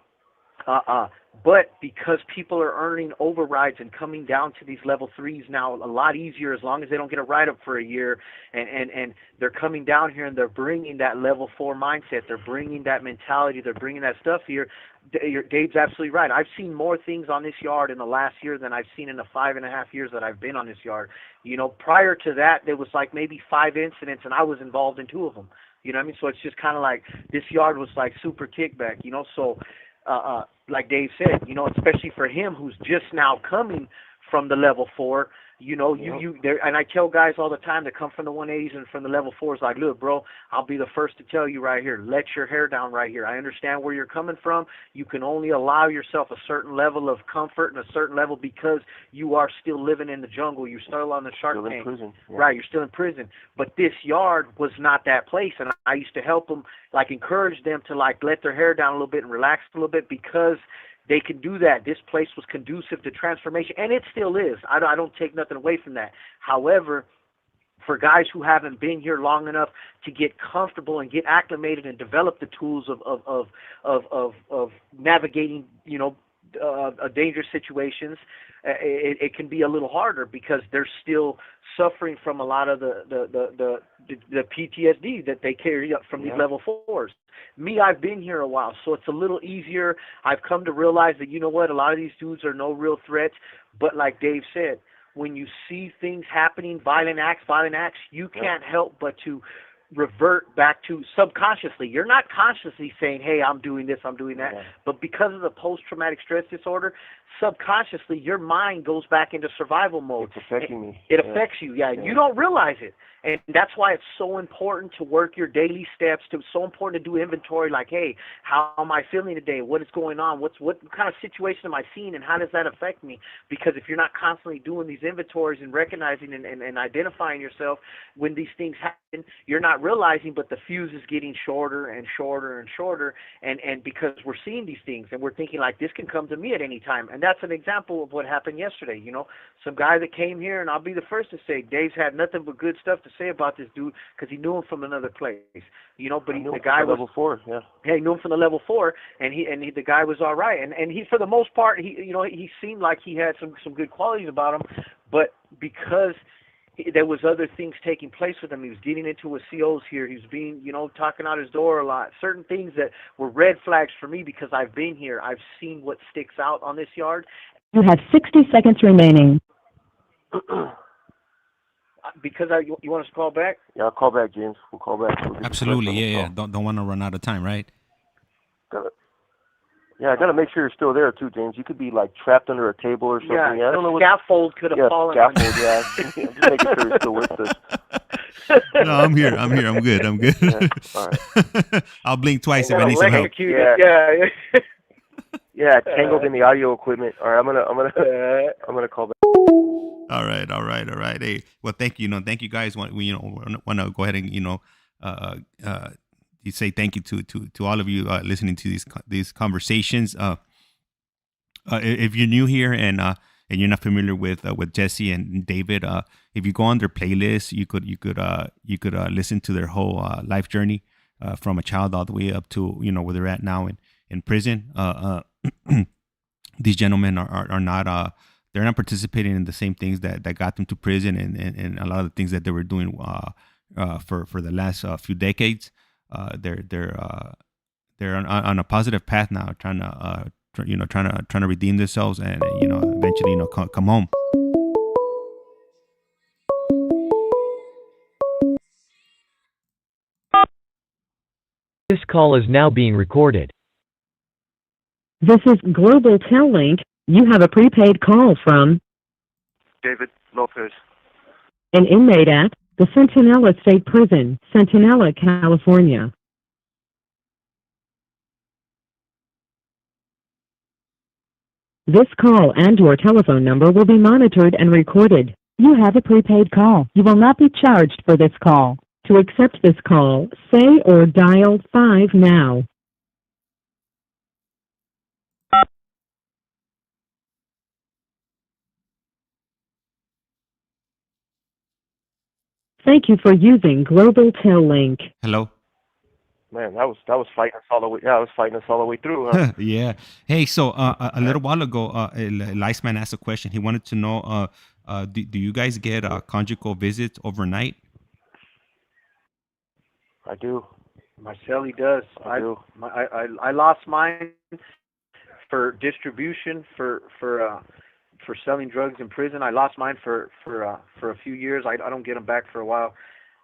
but because people are earning overrides and coming down to these level 3s now a lot easier, as long as they don't get a write-up for a year, and they're coming down here and they're bringing that level 4 mindset, they're bringing that mentality, they're bringing that stuff here. Dave's absolutely right. I've seen more things on this yard in the last year than I've seen in the 5.5 years that I've been on this yard. You know, prior to that, there was like maybe 5 incidents, and I was involved in 2 of them. You know what I mean? So it's just kind of like this yard was like super kickback, you know. So, like Dave said, you know, especially for him who's just now coming from the level 4, you know, you there, and I tell guys all the time that come from the 180s and from the level 4s, like, look, bro, I'll be the first to tell you right here, let your hair down right here. I understand where you're coming from. You can only allow yourself a certain level of comfort and a certain level because you are still living in the jungle. You're still on the shark tank. Still in prison. Yeah. Right, you're still in prison. But this yard was not that place, and I used to help them, like, encourage them to, like, let their hair down a little bit and relax a little bit, because they can do that. This place was conducive to transformation, and it still is. I don't take nothing away from that. However, for guys who haven't been here long enough to get comfortable and get acclimated and develop the tools of navigating, you know, dangerous situations, it can be a little harder because they're still suffering from a lot of the PTSD that they carry up from these level 4s. Me, I've been here a while, so it's a little easier. I've come to realize that, you know what, a lot of these dudes are no real threats. But like Dave said, when you see things happening, violent acts, you can't help but to revert back to subconsciously. You're not consciously saying, hey, I'm doing this, I'm doing that. But because of the post-traumatic stress disorder, subconsciously your mind goes back into survival mode. It's affecting me. It affects you, You don't realize it. And that's why it's so important to work your daily steps. It's so important to do inventory, like, hey, how am I feeling today? What is going on? What kind of situation am I seeing, and how does that affect me? Because if you're not constantly doing these inventories and recognizing and identifying yourself when these things happen, you're not realizing, but the fuse is getting shorter and shorter and shorter, and because we're seeing these things, and we're thinking, like, this can come to me at any time. And that's an example of what happened yesterday. You know, some guy that came here, and I'll be the first to say, Dave's had nothing but good stuff to say about this dude because he knew him from another place, you know. But the guy was level 4, he knew him from the level 4, and the guy was all right, and he, for the most part, he seemed like he had some good qualities about him, but because there was other things taking place with him. He was getting into with COs here. He was being, talking out his door a lot. Certain things that were red flags for me because I've been here. I've seen what sticks out on this yard. You have 60 seconds remaining. Because you want us to call back? Yeah, I'll call back, James. We'll call back. Absolutely, yeah. Don't want to run out of time, right? I gotta make sure you're still there too, James. You could be like trapped under a table or something. Yeah, I don't know scaffold could have fallen. Scaffold, yeah. I'm just making sure you're still with us. No, I'm here. I'm good. Yeah, all right. I'll blink twice if I need some help. Yeah, tangled in the audio equipment. All right, I'm gonna call back. All right. Hey, well, thank you. Thank you guys. Want to go ahead and you say thank you to all of you listening to these conversations. If you're new here and you're not familiar with Jesse and David, if you go on their playlist, you could listen to their whole life journey from a child all the way up to where they're at now in prison. These gentlemen are not they're not participating in the same things that got them to prison and a lot of the things that they were doing for the last few decades. They're on a positive path now, trying to redeem themselves and eventually come home. This call is now being recorded. This is Global Tel-Link. You have a prepaid call from David Lopez, an inmate at the Centinela State Prison, Centinela, California. This call and your telephone number will be monitored and recorded. You have a prepaid call. You will not be charged for this call. To accept this call, say or dial 5 now. Thank you for using Global Tel-Link. Hello. Man, that was fighting us all the way. Yeah, I was fighting us all the way through. Huh? Yeah. Hey, so a little while ago, Liceman asked a question. He wanted to know, do you guys get conjugal visits overnight? I do. Marcelli does. I do. I lost mine for distribution for selling drugs in prison. I lost mine for a few years. I don't get them back for a while,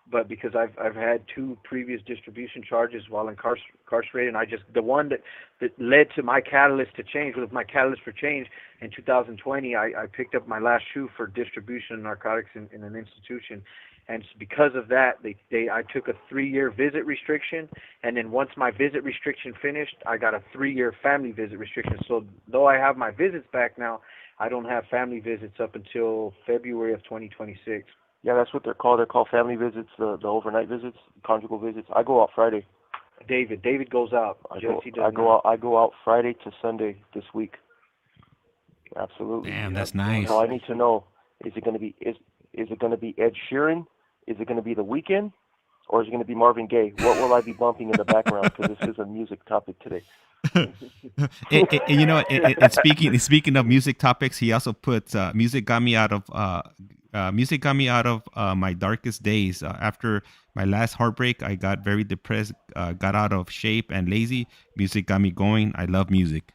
but because I've had 2 previous distribution charges while incarcerated, and the one that led to my catalyst to change was my catalyst for change in 2020. I picked up my last shoe for distribution of narcotics in an institution. And because of that, I took a 3-year visit restriction, and then once my visit restriction finished, I got a 3-year family visit restriction. So though I have my visits back now, I don't have family visits up until February of 2026. Yeah, that's what they're called. They're called family visits, the overnight visits, conjugal visits. I go out Friday. David goes out. I go out Friday to Sunday this week. Absolutely. Damn, that's nice. So I need to know: is it going to be Ed Sheeran? Is it going to be The Weeknd? Or is it going to be Marvin Gaye? What will I be bumping in the background? Because this is a music topic today. Speaking of music topics, he also puts music got me out of my darkest days. After my last heartbreak, I got very depressed, got out of shape and lazy. Music got me going. I love music.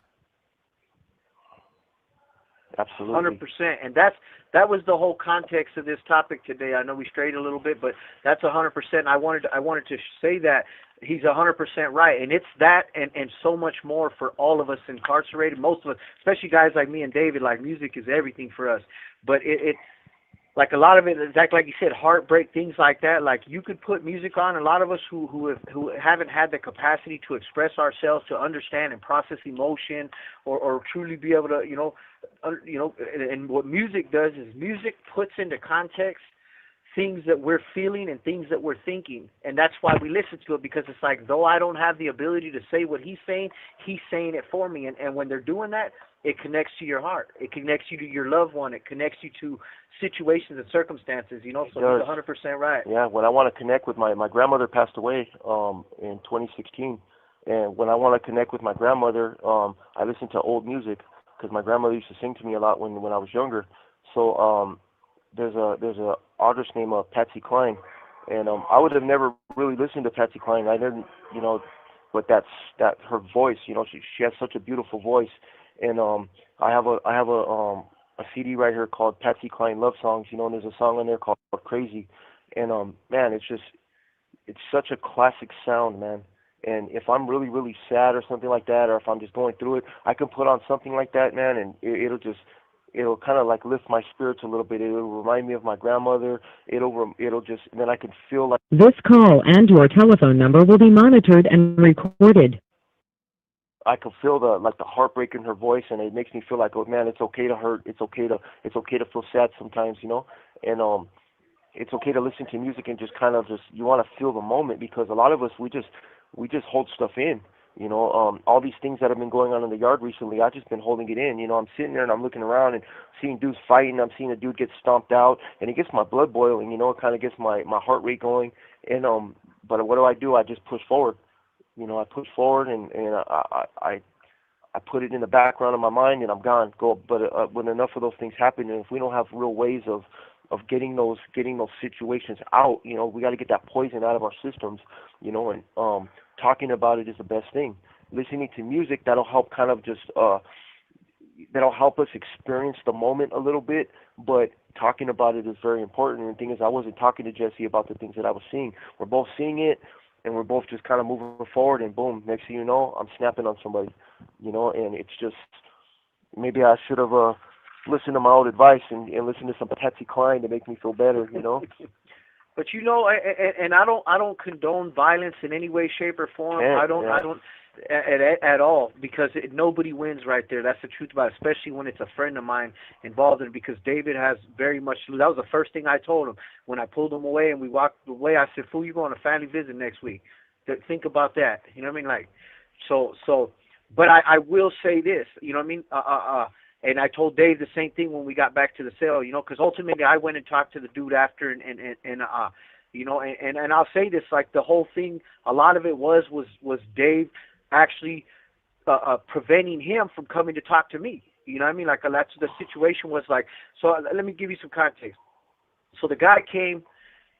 Absolutely. 100%, and that was the whole context of this topic today. I know we strayed a little bit, but that's 100%. I wanted to say that he's 100% right, and it's that and so much more for all of us incarcerated. Most of us, especially guys like me and David, like music is everything for us. But it like a lot of it, exactly like you said, heartbreak, things like that. Like you could put music on. A lot of us who haven't had the capacity to express ourselves, to understand and process emotion, or truly be able to, and what music does is music puts into context things that we're feeling and things that we're thinking, and that's why we listen to it, because it's like, though I don't have the ability to say what he's saying it for me, and when they're doing that, it connects to your heart, it connects you to your loved one, it connects you to situations and circumstances, so he's 100% right. Yeah, when I want to connect with my grandmother passed away in 2016, and when I want to connect with my grandmother, I listen to old music, because my grandmother used to sing to me a lot when I was younger. So there's a artist named Patsy Cline, and I would have never really listened to Patsy Cline. I didn't, you know, but that her voice, you know, she has such a beautiful voice, and I have a CD right here called Patsy Cline Love Songs, you know, and there's a song on there called Crazy, and man, it's such a classic sound, man. And if I'm really, really sad or something like that, or if I'm just going through it, I can put on something like that, man, and it'll kind of like lift my spirits a little bit. It'll remind me of my grandmother. It'll just, and then I can feel like. This call and your telephone number will be monitored and recorded. I can feel the heartbreak in her voice, and it makes me feel like, oh man, it's okay to hurt. It's okay to feel sad sometimes, you know, and it's okay to listen to music and just kind of you want to feel the moment, because a lot of us we just hold stuff in, you know. All these things that have been going on in the yard recently, I've just been holding it in, you know. I'm sitting there and I'm looking around and seeing dudes fighting. I'm seeing a dude get stomped out, and it gets my blood boiling, you know. It kind of gets my heart rate going, and but what do? I just push forward, you know. I push forward and I put it in the background of my mind, and I'm gone. But when enough of those things happen, and if we don't have real ways of getting those situations out, you know, we got to get that poison out of our systems, you know, and talking about it is the best thing. Listening to music, that'll help kind of just that'll help us experience the moment a little bit, but talking about it is very important. And the thing is, I wasn't talking to Jesse about the things that I was seeing. We're both seeing it, and we're both just kind of moving forward, and boom, next thing you know, I'm snapping on somebody, you know. And it's just, maybe I should have listen to my old advice and listen to some Patsy Cline to make me feel better, you know. But you know, and I don't condone violence in any way, shape, or form. Yeah, I don't at all, because nobody wins right there. That's the truth about it, especially when it's a friend of mine involved in it. Because David has very much. That was the first thing I told him when I pulled him away and we walked away. I said, "Fool, you going on a family visit next week? Think about that." You know what I mean? Like, so. But I will say this. You know what I mean? And I told Dave the same thing when we got back to the cell, you know, because ultimately I went and talked to the dude after, and you know, and I'll say this, like, the whole thing, a lot of it was Dave actually preventing him from coming to talk to me. You know what I mean? Like, that's the situation was like. So let me give you some context. So the guy came,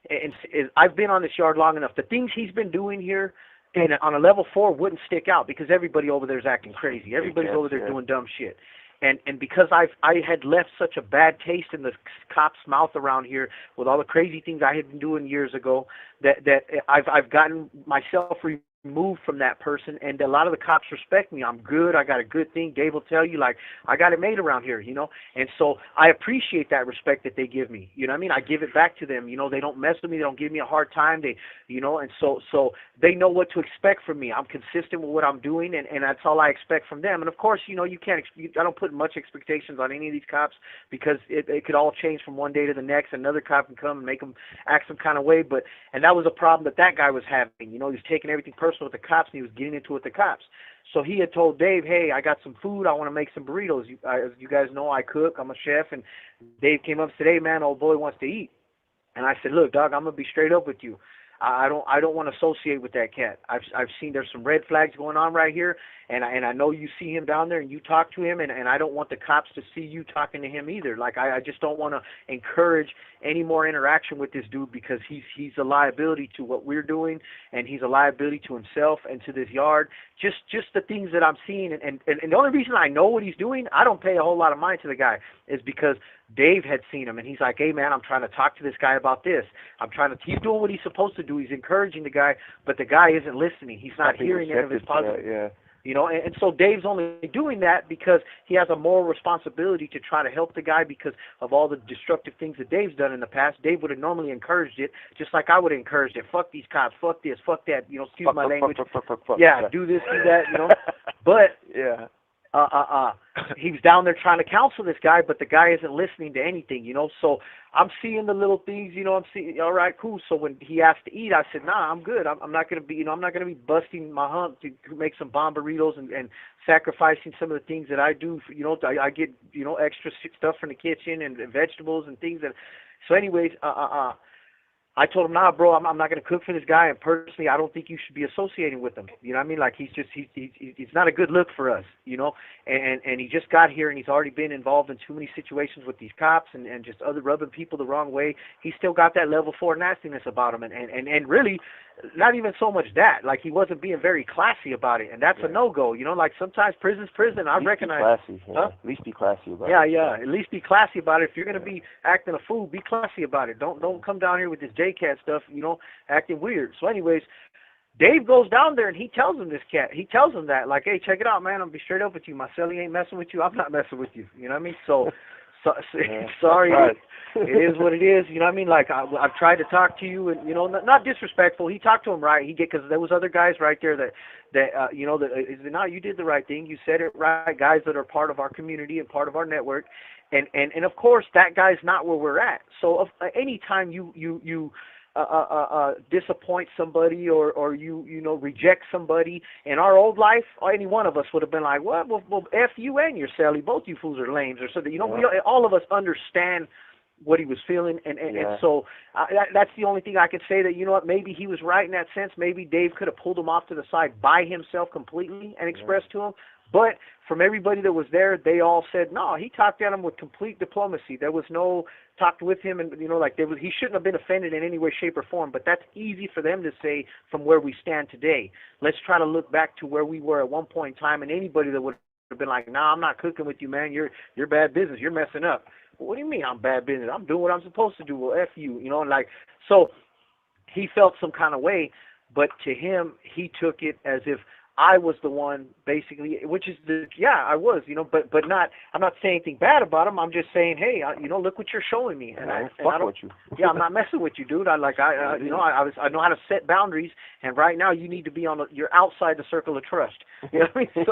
and I've been on this yard long enough. The things he's been doing here, and on a level 4 wouldn't stick out, because everybody over there is acting crazy. Everybody's over there doing dumb shit. And because I had left such a bad taste in the cop's mouth around here with all the crazy things I had been doing years ago, that I've gotten myself removed from that person, and a lot of the cops respect me. I'm good. I got a good thing. Dave will tell you, like, I got it made around here, you know. And so I appreciate that respect that they give me. You know what I mean? I give it back to them. You know, they don't mess with me. They don't give me a hard time. They, you know, and so they know what to expect from me. I'm consistent with what I'm doing, and that's all I expect from them. And of course, you know, I don't put much expectations on any of these cops, because it could all change from one day to the next. Another cop can come and make them act some kind of way. And that was a problem that guy was having. You know, he was taking everything personal with the cops, and he was getting into it with the cops. So he had told Dave, "Hey, I got some food. I want to make some burritos. As you guys know, I cook. I'm a chef." And Dave came up and said, "Hey, man, old boy wants to eat." And I said, "Look, dog, I'm gonna be straight up with you. I don't want to associate with that cat. I've seen there's some red flags going on right here, and I know you see him down there and you talk to him, and I don't want the cops to see you talking to him either. Like, I just don't want to encourage any more interaction with this dude, because he's a liability to what we're doing, and he's a liability to himself and to this yard. Just the things that I'm seeing, and the only reason I know what he's doing, I don't pay a whole lot of mind to the guy, is because Dave had seen him, and he's like, "Hey, man, I'm trying to talk to this guy about this. He's doing what he's supposed to do. He's encouraging the guy, but the guy isn't listening. He's not hearing any of his positive." Yeah. You know, and so Dave's only doing that because he has a moral responsibility to try to help the guy, because of all the destructive things that Dave's done in the past. Dave would have normally encouraged it, just like I would have encouraged it. Fuck these cops, fuck this, fuck that, you know, excuse my language. Fuck. Yeah, do this, do that, you know. But yeah. He was down there trying to counsel this guy, but the guy isn't listening to anything, you know. So I'm seeing the little things, you know. I'm seeing, all right, cool. So when he asked to eat, I said, "Nah, I'm good. I'm not gonna be, you know, I'm not gonna be busting my hump to make some bomb burritos and sacrificing some of the things that I do. For, you know, I get, you know, extra stuff from the kitchen and vegetables and things that." So, anyways, I told him, nah, bro, I'm not gonna cook for this guy, and personally, I don't think you should be associating with him. You know what I mean? Like he's not a good look for us, you know. And he just got here, and he's already been involved in too many situations with these cops and just other rubbing people the wrong way. He's still got that level 4 nastiness about him, and really, not even so much that. Like he wasn't being very classy about it, and that's a no-go. You know, like sometimes prison's prison. I recognize. Be classy. Yeah. At least be classy about it. Yeah. At least be classy about it. If you're gonna be acting a fool, be classy about it. Don't come down here with this J-Cat stuff, you know, acting weird. So anyways, Dave goes down there and he tells him he tells him that, like, hey, check it out, man, I'm gonna be straight up with you. My celly ain't messing with you. I'm not messing with you. You know what I mean? So sorry, right. It is what it is. You know what I mean? Like I've tried to talk to you, and you know, not disrespectful. He talked to him right. Because there was other guys right there that you know, no, you did the right thing. You said it right. Guys that are part of our community and part of our network, and of course that guy's not where we're at. So anytime you disappoint somebody or you know, reject somebody in our old life, any one of us would have been like, well, F you and your celly, both you fools are lames, or something. You know, all of us understand what he was feeling, and so that's the only thing I can say, that, you know what, maybe he was right in that sense. Maybe Dave could have pulled him off to the side by himself completely and expressed to him. But from everybody that was there, they all said, no, he talked at him with complete diplomacy. There was no talked with him, and, you know, like he shouldn't have been offended in any way, shape, or form. But that's easy for them to say from where we stand today. Let's try to look back to where we were at one point in time, and anybody that would have been like, nah, I'm not cooking with you, man. You're bad business. You're messing up. Well, what do you mean I'm bad business? I'm doing what I'm supposed to do. Well, F you, you know, and like, so he felt some kind of way, but to him, he took it as if I was the one, basically, which is I was, you know, but not, I'm not saying anything bad about him. I'm just saying, hey, you know, look what you're showing me, and I don't, with you. Yeah, I'm not messing with you, dude. I you know, I know how to set boundaries, and right now you need to be you're outside the circle of trust. You know what I mean?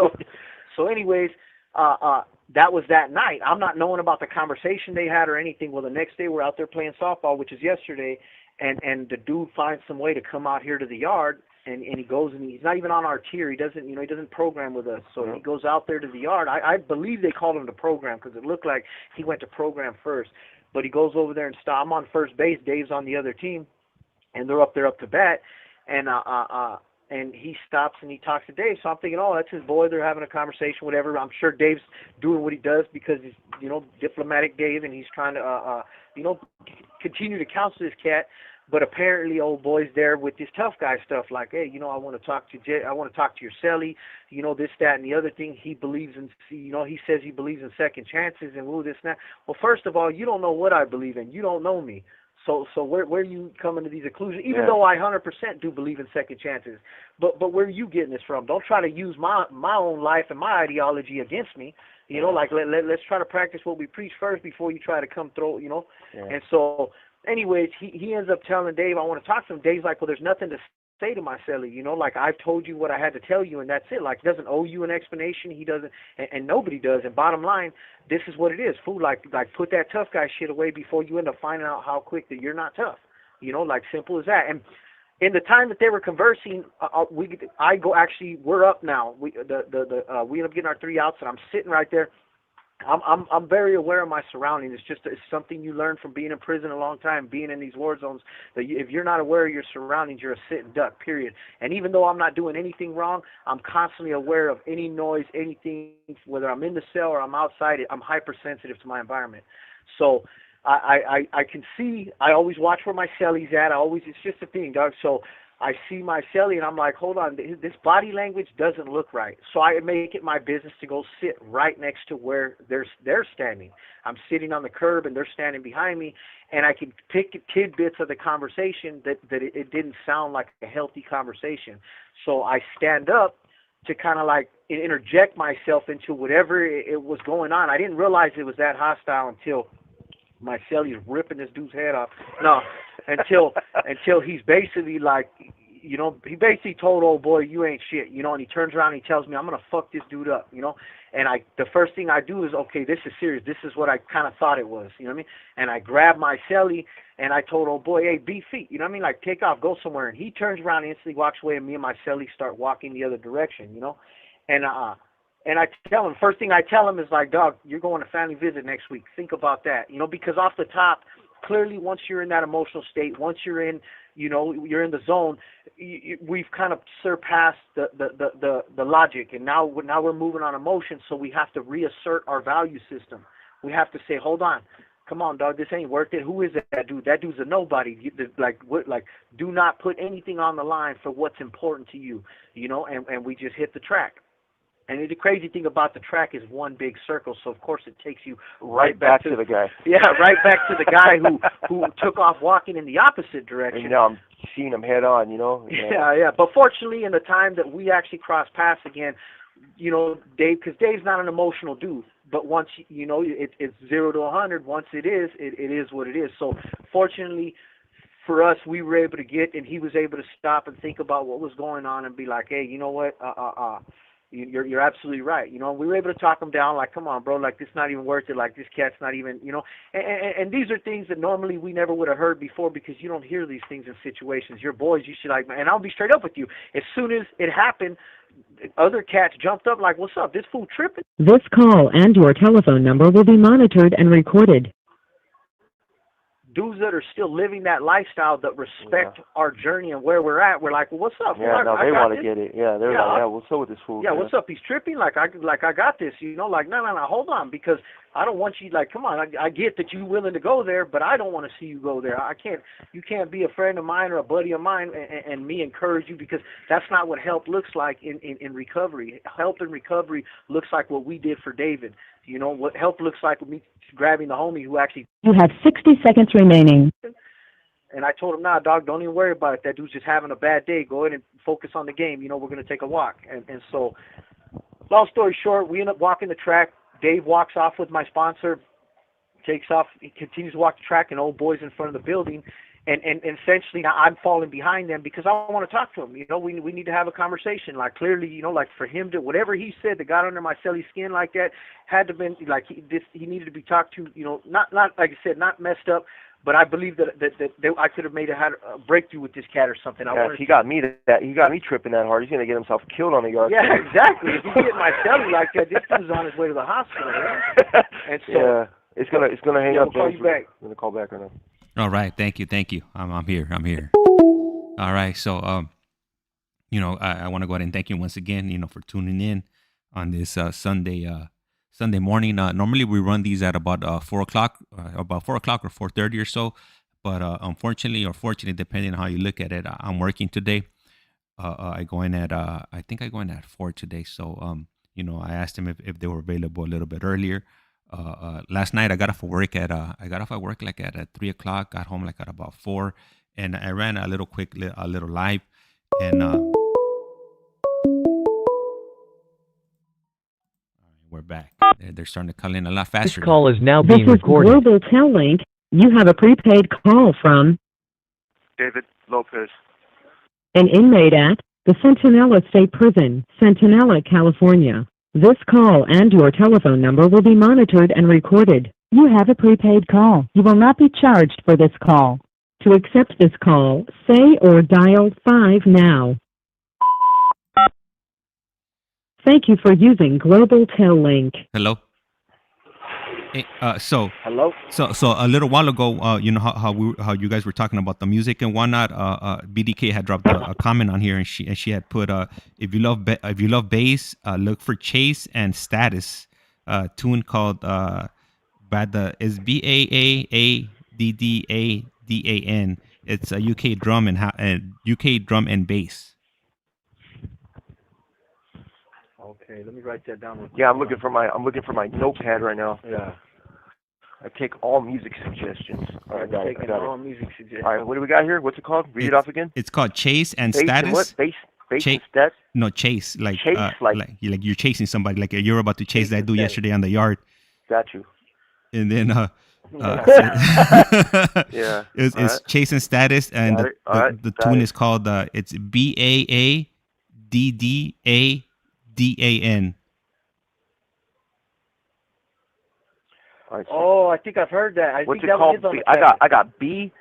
So anyways, that was that night. I'm not knowing about the conversation they had or anything. Well, the next day we're out there playing softball, which is yesterday, and the dude finds some way to come out here to the yard. And he goes, and he's not even on our tier. He doesn't program with us. So he goes out there to the yard. I believe they called him to program, because it looked like he went to program first. But he goes over there and I'm on first base. Dave's on the other team, and they're up there up to bat. And he stops and he talks to Dave. So I'm thinking, oh, that's his boy. They're having a conversation, whatever. I'm sure Dave's doing what he does because he's, you know, diplomatic Dave, and he's trying to, you know, continue to counsel this cat. But apparently, old boy's there with this tough guy stuff, like, hey, you know, I want to talk to your celly, you know, this, that, and the other thing. He believes in, you know, he says he believes in second chances and this and that. Well, first of all, you don't know what I believe in. You don't know me. So where are you coming to these conclusions? Even though I 100% do believe in second chances, but where are you getting this from? Don't try to use my own life and my ideology against me. You know, like let's try to practice what we preach first before you try to come throw. You know, and so. Anyways, he ends up telling Dave, I want to talk to him. Dave's like, well, there's nothing to say to my celly, you know, like I've told you what I had to tell you, and that's it. Like, he doesn't owe you an explanation. He doesn't, and nobody does. And bottom line, this is what it is. Fool, like put that tough guy shit away before you end up finding out how quick that you're not tough. You know, like simple as that. And in the time that they were conversing, we're up now. We end up getting our 3 outs, and I'm sitting right there. I'm very aware of my surroundings. It's something you learn from being in prison a long time, being in these war zones. That if you're not aware of your surroundings, you're a sitting duck. Period. And even though I'm not doing anything wrong, I'm constantly aware of any noise, anything, whether I'm in the cell or I'm outside. I'm hypersensitive to my environment. So I can see. I always watch where my celly's at. It's just a thing, dog. So I see my celly, and I'm like, hold on, this body language doesn't look right. So I make it my business to go sit right next to where they're standing. I'm sitting on the curb, and they're standing behind me, and I can pick tidbits of the conversation that it didn't sound like a healthy conversation. So I stand up to kind of like interject myself into whatever it was going on. I didn't realize it was that hostile until my celly's ripping this dude's head off. No, until he's basically like, you know, he basically told old boy, you ain't shit, you know, and he turns around and he tells me, I'm going to fuck this dude up, you know, and the first thing I do is, okay, this is serious. This is what I kind of thought it was, you know what I mean? And I grabbed my celly and I told old boy, hey, be feet, you know what I mean? Like, take off, go somewhere. And he turns around and instantly walks away, and me and my celly start walking the other direction, you know, and I tell him, first thing I tell him is like, dog, you're going to family visit next week. Think about that, you know, because off the top, clearly once you're in that emotional state, once you're in, you're in the zone, we've kind of surpassed the logic, and now we're moving on emotion, so we have to reassert our value system. We have to say, hold on, come on, dog, this ain't worth it. Who is that dude? That dude's a nobody. Do not put anything on the line for what's important to you, and we just hit the track. And the crazy thing about the track is one big circle, so of course it takes you right back to the guy. Yeah, right back to the guy who took off walking in the opposite direction. And now I'm seeing him head on, Yeah. But fortunately, in the time that we actually crossed paths again, Dave, because Dave's not an emotional dude. But once it's 0 to 100. Once it is what it is. So fortunately for us, we were able to get, and he was able to stop and think about what was going on and be like, hey, you know what? You're absolutely right. We were able to talk him down, like, come on, bro, like, this not even worth it, like, this cat's not even, and these are things that normally we never would have heard before, because you don't hear these things in situations. Your boys, you should, like, and I'll be straight up with you. As soon as it happened, other cats jumped up like, what's up? This fool tripping? This call and your telephone number will be monitored and recorded. Dudes that are still living that lifestyle, that respect our journey and where we're at, we're like, well, what's up? Yeah, no, they want to get it. Yeah, they're like, yeah, what's up with this fool? Yeah, what's up? He's tripping. Like I got this. Like, no, hold on, because I don't want you. Like, come on. I get that you're willing to go there, but I don't want to see you go there. You can't be a friend of mine or a buddy of mine and me encourage you, because that's not what help looks like in recovery. Help in recovery looks like what we did for David. What help looks like with me grabbing the homie who actually. You have 60 seconds remaining. And I told him, nah, dog, don't even worry about it. That dude's just having a bad day. Go ahead and focus on the game. We're going to take a walk. And so, long story short, we end up walking the track. Dave walks off with my sponsor, takes off. He continues to walk the track, and old boy's in front of the building. And essentially now I'm falling behind them because I want to talk to him. We need to have a conversation. Like, clearly, like, for him to, whatever he said that got under my silly skin like that, had to been like he needed to be talked to. Not like I said, not messed up, but I believe that I could have had a breakthrough with this cat or something. If he got me tripping that hard, he's gonna get himself killed on the yard. Yeah, exactly. If he get my celly like that, this dude's on his way to the hospital. Right? And so, yeah, it's gonna hang up. We'll call you back. I'm gonna call back right now. All right, thank you. I'm here. All right, so I want to go ahead and thank you once again, for tuning in on this Sunday morning. Normally we run these at about 4 o'clock, or 4:30 or so. But unfortunately or fortunately, depending on how you look at it, I'm working today. I go in at 4 today. So I asked them if they were available a little bit earlier. Last night I got off work at 3 o'clock, got home like at about 4, and I ran a little live, and we're back. They're starting to call in a lot faster. This call is now being recorded. This is Global Tel Link. You have a prepaid call from David Lopez, an inmate at the Centinela State Prison, Centinela, California. This call and your telephone number will be monitored and recorded. You have a prepaid call. You will not be charged for this call. To accept this call, say or dial 5 now. Thank you for using Global Tel Link. Hello. Hey, hello. So a little while ago, how you guys were talking about the music and whatnot. Biddy K had dropped a comment on here, and she had put, if you love bass, look for Chase and Status, tune called is BAAADDADAN. It's a UK drum and bass. Okay, let me write that down. Yeah, I'm looking for my notepad right now. Yeah. I take all music suggestions. All right, got it. All music suggestions. All right, what do we got here? What's it called? Read it off again. It's called Chase and Bass Status. And what? Bass and Stats? No, chase. Like you're chasing somebody. Like you're about to chase that dude yesterday on the yard. Got you. And then yeah, it's right. Chase and Status, and the tune is called it's BAADDADAN. Right, so oh, I think I've heard that. What's it called? I got BAADAAM.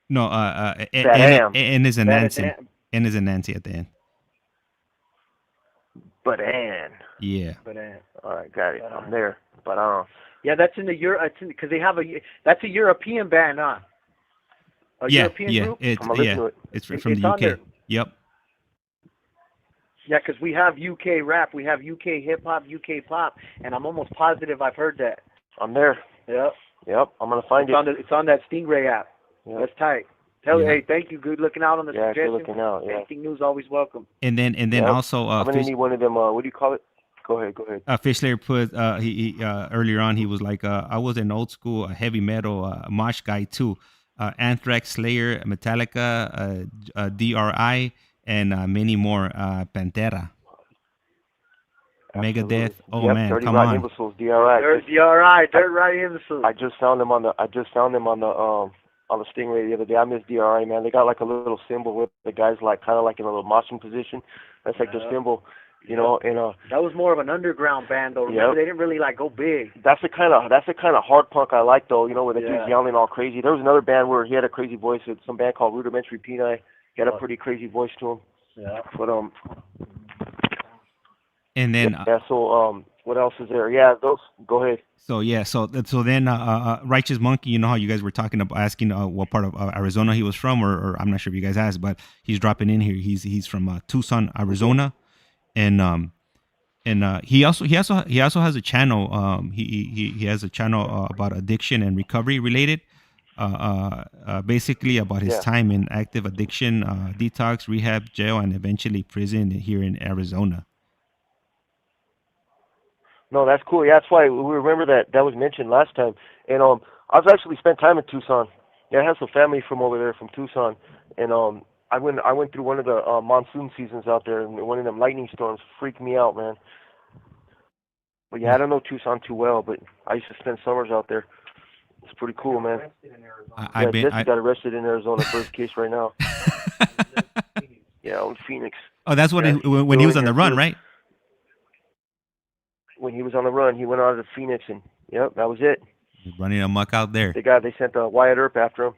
No, N is a Nancy. N is a Nancy at the end. But Ann. Yeah. But Ann. All right, got it. I'm there. But Yeah, that's in the because they have that's a European band, huh? A European group. It's I'm gonna listen to it. it's from It's the on UK. there. Yep. Yeah, because we have UK rap, we have UK hip hop, UK pop, and I'm almost positive I've heard that. I'm there. Yep. I'm gonna find it. It's on that Stingray app. Yep. That's tight. Hey, thank you. Good looking out on the suggestion. Good looking out. Yeah. Anything news, always welcome. And then also I'm gonna need one of them. What do you call it? Go ahead. Fish Layer put he earlier on he was like I was an old school heavy metal mosh guy too. Anthrax, Slayer, Metallica, DRI, and many more. Pantera, Absolutely. Megadeth. Oh yep, man, Dirty come Rotten on. Imbeciles, DRI. Dirt Right Imbeciles. I just found them on the Stingray the other day. I miss DRI, man. They got like a little symbol with the guys like kind of like in a little moshing position. That's like their symbol, you know. And that was more of an underground band though. Remember, they didn't really like go big. That's the kind of hard punk I like though. You know, where the dude's yelling all crazy. There was another band where he had a crazy voice. It's some band called Rudimentary Peni. He had a pretty crazy voice to him. Yeah. But And then so what else is there? Yeah, those. Go ahead. So then Righteous Monkey, you know how you guys were talking about asking what part of Arizona he was from, or I'm not sure if you guys asked, but he's dropping in here. He's from Tucson, Arizona, and he also has a channel. He has a channel about addiction and recovery related, basically about his time in active addiction, detox, rehab, jail, and eventually prison here in Arizona. No, that's cool. Yeah, that's why we remember that was mentioned last time. And I've actually spent time in Tucson. Yeah, I have some family from over there from Tucson. And I went through one of the monsoon seasons out there, and one of them lightning storms freaked me out, man. But yeah, I don't know Tucson too well, but I used to spend summers out there. It's pretty cool, man. Jesse got arrested in Arizona for his case right now. Yeah, in Phoenix. Oh, that's when he was on the run, right? When he was on the run, he went out of Phoenix, and yep, that was it. Running amok out there. They sent Wyatt Earp after him.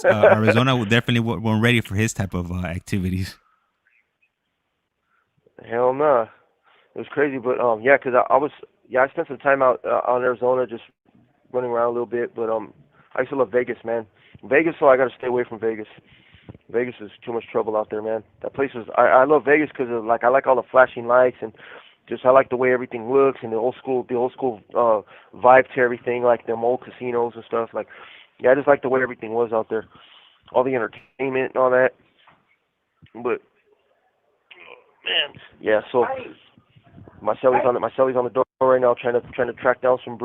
Arizona definitely weren't ready for his type of activities. Hell no, it was crazy. But because I spent some time out in Arizona, just running around a little bit. But I used to love Vegas, man. Vegas, so I got to stay away from Vegas. Vegas is too much trouble out there, man. That place was. I love Vegas because I like all the flashing lights and. Just I like the way everything looks and the old school vibe to everything, like them old casinos and stuff. Like, yeah, I just like the way everything was out there, all the entertainment and all that. But man, yeah. So my celly's on the door right now, trying to track down some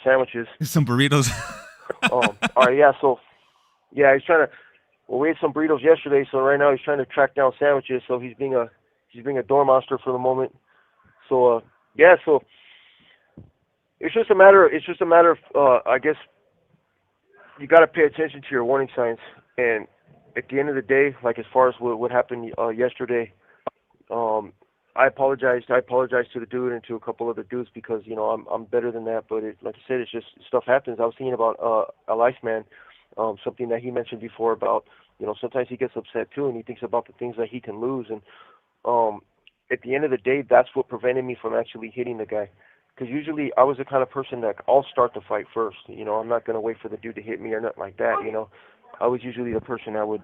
sandwiches, some burritos. All right, yeah. So yeah, he's trying to. Well, we ate some burritos yesterday, so right now he's trying to track down sandwiches. So he's being a door monster for the moment. So so it's just a matter of I guess you got to pay attention to your warning signs. And at the end of the day, like as far as what happened yesterday, I apologize to the dude and to a couple other dudes because I'm better than that. But like I said, it's just stuff happens. I was thinking about ICEMAN, something that he mentioned before about sometimes he gets upset too, and he thinks about the things that he can lose and. At the end of the day, that's what prevented me from actually hitting the guy. Because usually I was the kind of person that I'll start the fight first. I'm not going to wait for the dude to hit me or nothing like that. I was usually the person that would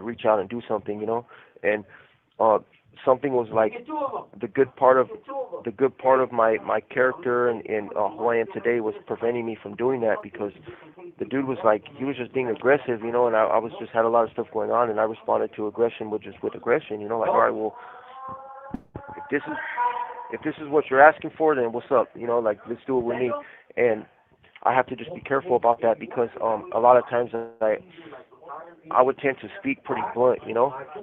reach out and do something. And something was like the good part of my character and who I am today was preventing me from doing that because the dude was like he was just being aggressive. And I was just had a lot of stuff going on, and I responded to aggression with aggression. Like all right, well. If this is what you're asking for, then what's up? Like let's do it with me. And I have to just be careful about that because a lot of times I would tend to speak pretty blunt.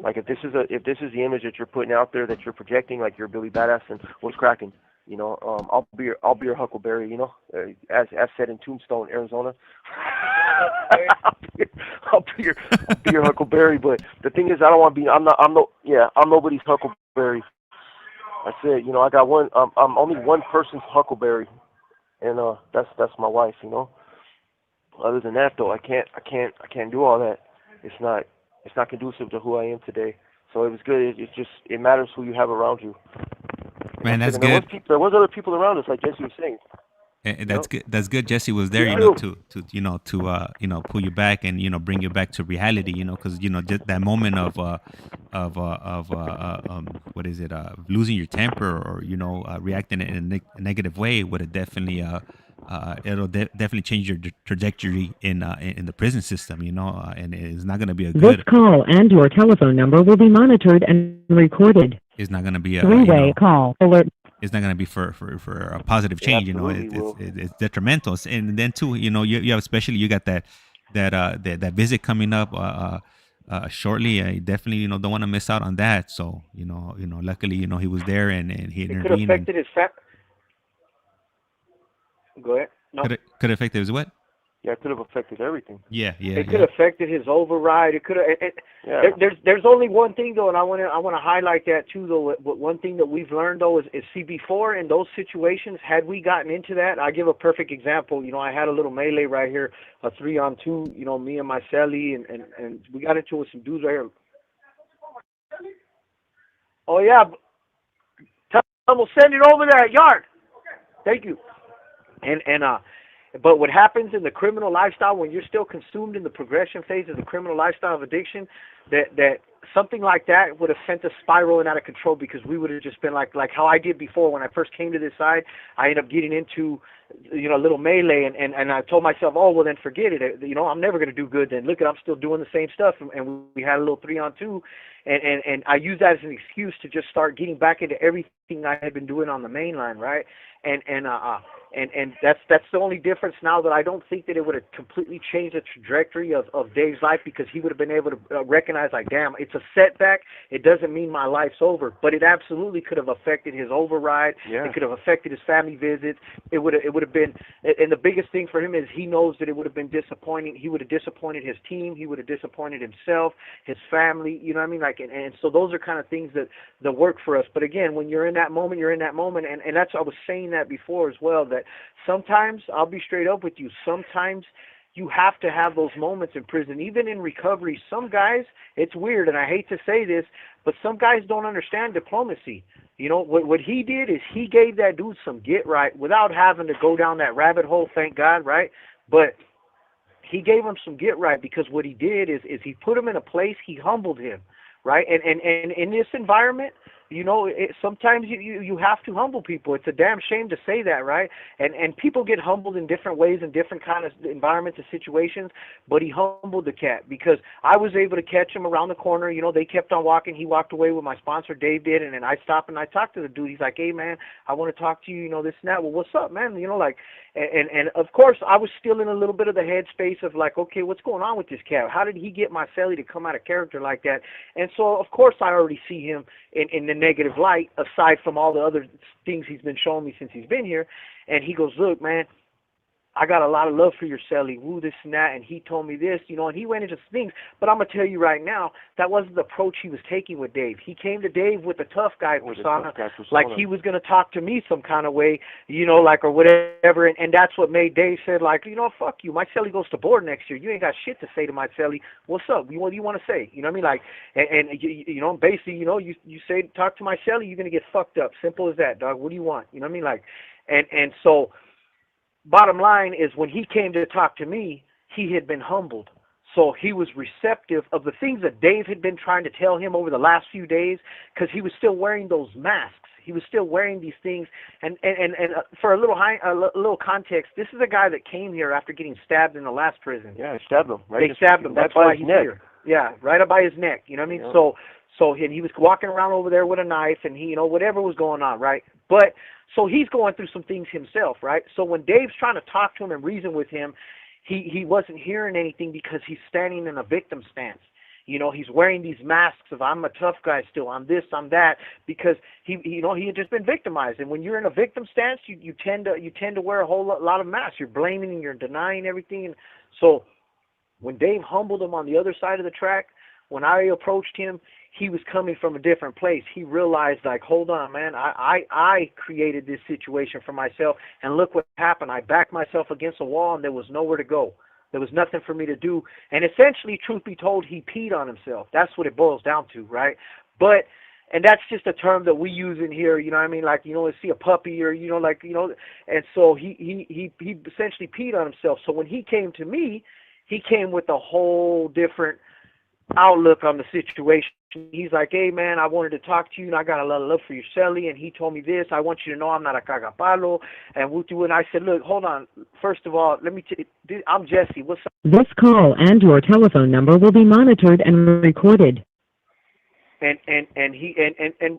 Like if this is the image that you're putting out there that you're projecting, like you're Billy Badass and what's cracking. I'll be your Huckleberry. As said in Tombstone, Arizona. I'll be your Huckleberry. But the thing is, I don't want to be. I'm nobody's Huckleberry. That's it. I got one. I'm only one person's Huckleberry, and that's my wife. Other than that, though, I can't do all that. It's not conducive to who I am today. So it was good. It matters who you have around you. Man, that's And there good. there was other people around us, like Jesse was saying. And that's good. That's good. Jesse was there, Yeah. pull you back and bring you back to reality, because just that moment of what is it, losing your temper or reacting in a negative way would have definitely it'll definitely change your trajectory in the prison system, and it's not going to be a This good. call and your telephone number will be monitored and recorded. It's not going to be a Three-way call alert. It's not going to be for a positive change. It's detrimental. And then too, you have, especially you got that visit coming up shortly. I definitely don't want to miss out on that. So luckily he was there and he It could have intervened. affected his Go ahead. No. Could affect his what? Yeah, it could have affected everything. Yeah. It could have affected his override. It could have. Yeah. There's only one thing though, and I want to highlight that too though. But one thing that we've learned though is see, before in those situations, had we gotten into that, I give a perfect example. I had a little melee right here, a 3-on-2. Me and my celly, and we got into it with some dudes right here. Oh yeah, tell them we'll send it over there at Yard. Thank you. But what happens in the criminal lifestyle when you're still consumed in the progression phase of the criminal lifestyle of addiction, that something like that would have sent us spiraling out of control, because we would have just been like how I did before when I first came to this side. I ended up getting into a little melee, and I told myself, oh well, then forget it. I'm never going to do good. Then look at, I'm still doing the same stuff, and we had a little 3-on-2, and I used that as an excuse to just start getting back into everything I had been doing on the main line, right? And that's the only difference now, that I don't think that it would have completely changed the trajectory of Dave's life, because he would have been able to recognize, like, damn, it's a setback. It doesn't mean my life's over, but it absolutely could have affected his override. Yeah. It could have affected his family visits. It would have been, and the biggest thing for him is he knows that it would have been disappointing. He would have disappointed his team. He would have disappointed himself, his family. You know what I mean? Like, and so those are kind of things that work for us. But again, when you're in that moment, you're in that moment, and that's, I was saying that before as well, that sometimes, I'll be straight up with you, sometimes you have to have those moments in prison, even in recovery. Some guys, it's weird, and I hate to say this, but some guys don't understand diplomacy. What he did is he gave that dude some get right without having to go down that rabbit hole, thank God, right? But he gave him some get right, because what he did is he put him in a place, he humbled him, right? And in this environment, sometimes you have to humble people. It's a damn shame to say that, right? And people get humbled in different ways in different kind of environments and situations, but he humbled the cat, because I was able to catch him around the corner. They kept on walking. He walked away with my sponsor, Dave did, and then I stopped and I talked to the dude. He's like, hey, man, I want to talk to you, this and that. Well, what's up, man? And of course, I was still in a little bit of the headspace of like, okay, what's going on with this cat? How did he get my celly to come out of character like that? And so, of course, I already see him in the negative light, aside from all the other things he's been showing me since he's been here. And he goes, look, man, I got a lot of love for your celly, woo, this and that, and he told me this, and he went into things. But I'm going to tell you right now, that wasn't the approach he was taking with Dave. He came to Dave with a tough guy persona, like he was going to talk to me some kind of way, or whatever, and that's what made Dave said, like, fuck you, my celly goes to board next year. You ain't got shit to say to my celly. What's up? What do you want to say? You know what I mean? Like, and basically, you say, talk to my celly, you're going to get fucked up. Simple as that, dog. What do you want? You know what I mean? Like, and so, bottom line is, when he came to talk to me, he had been humbled. So he was receptive of the things that Dave had been trying to tell him over the last few days, because he was still wearing those masks. He was still wearing these things. And for a little context, this is a guy that came here after getting stabbed in the last prison. Yeah, they stabbed him. Right? They stabbed him. That's why he's here. Yeah, right up by his neck. You know what I mean? Yeah. So he was walking around over there with a knife, and he, whatever was going on, right? But so he's going through some things himself, right? So when Dave's trying to talk to him and reason with him, he wasn't hearing anything, because he's standing in a victim stance. He's wearing these masks of, I'm a tough guy still, I'm this, I'm that, because he had just been victimized. And when you're in a victim stance, you tend to wear a whole lot of masks. You're blaming and you're denying everything. And so when Dave humbled him on the other side of the track, when I approached him, he was coming from a different place. He realized, like, hold on, man, I created this situation for myself, and look what happened. I backed myself against a wall, and there was nowhere to go. There was nothing for me to do. And essentially, truth be told, he peed on himself. That's what it boils down to, right? But and that's just a term that we use in here. You know what I mean? Like, you know, see a puppy or, you know, like, you know, and so he essentially peed on himself. So when he came to me, he came with a whole different outlook on the situation. He's like, hey man, I wanted to talk to you, and I got a lot of love for your celly, and he told me this. I want you to know I'm not a cagapalo, and woo-doo. And I said, look, hold on. First of all, let me I'm Jesse. What's up? This call and your telephone number will be monitored and recorded. And he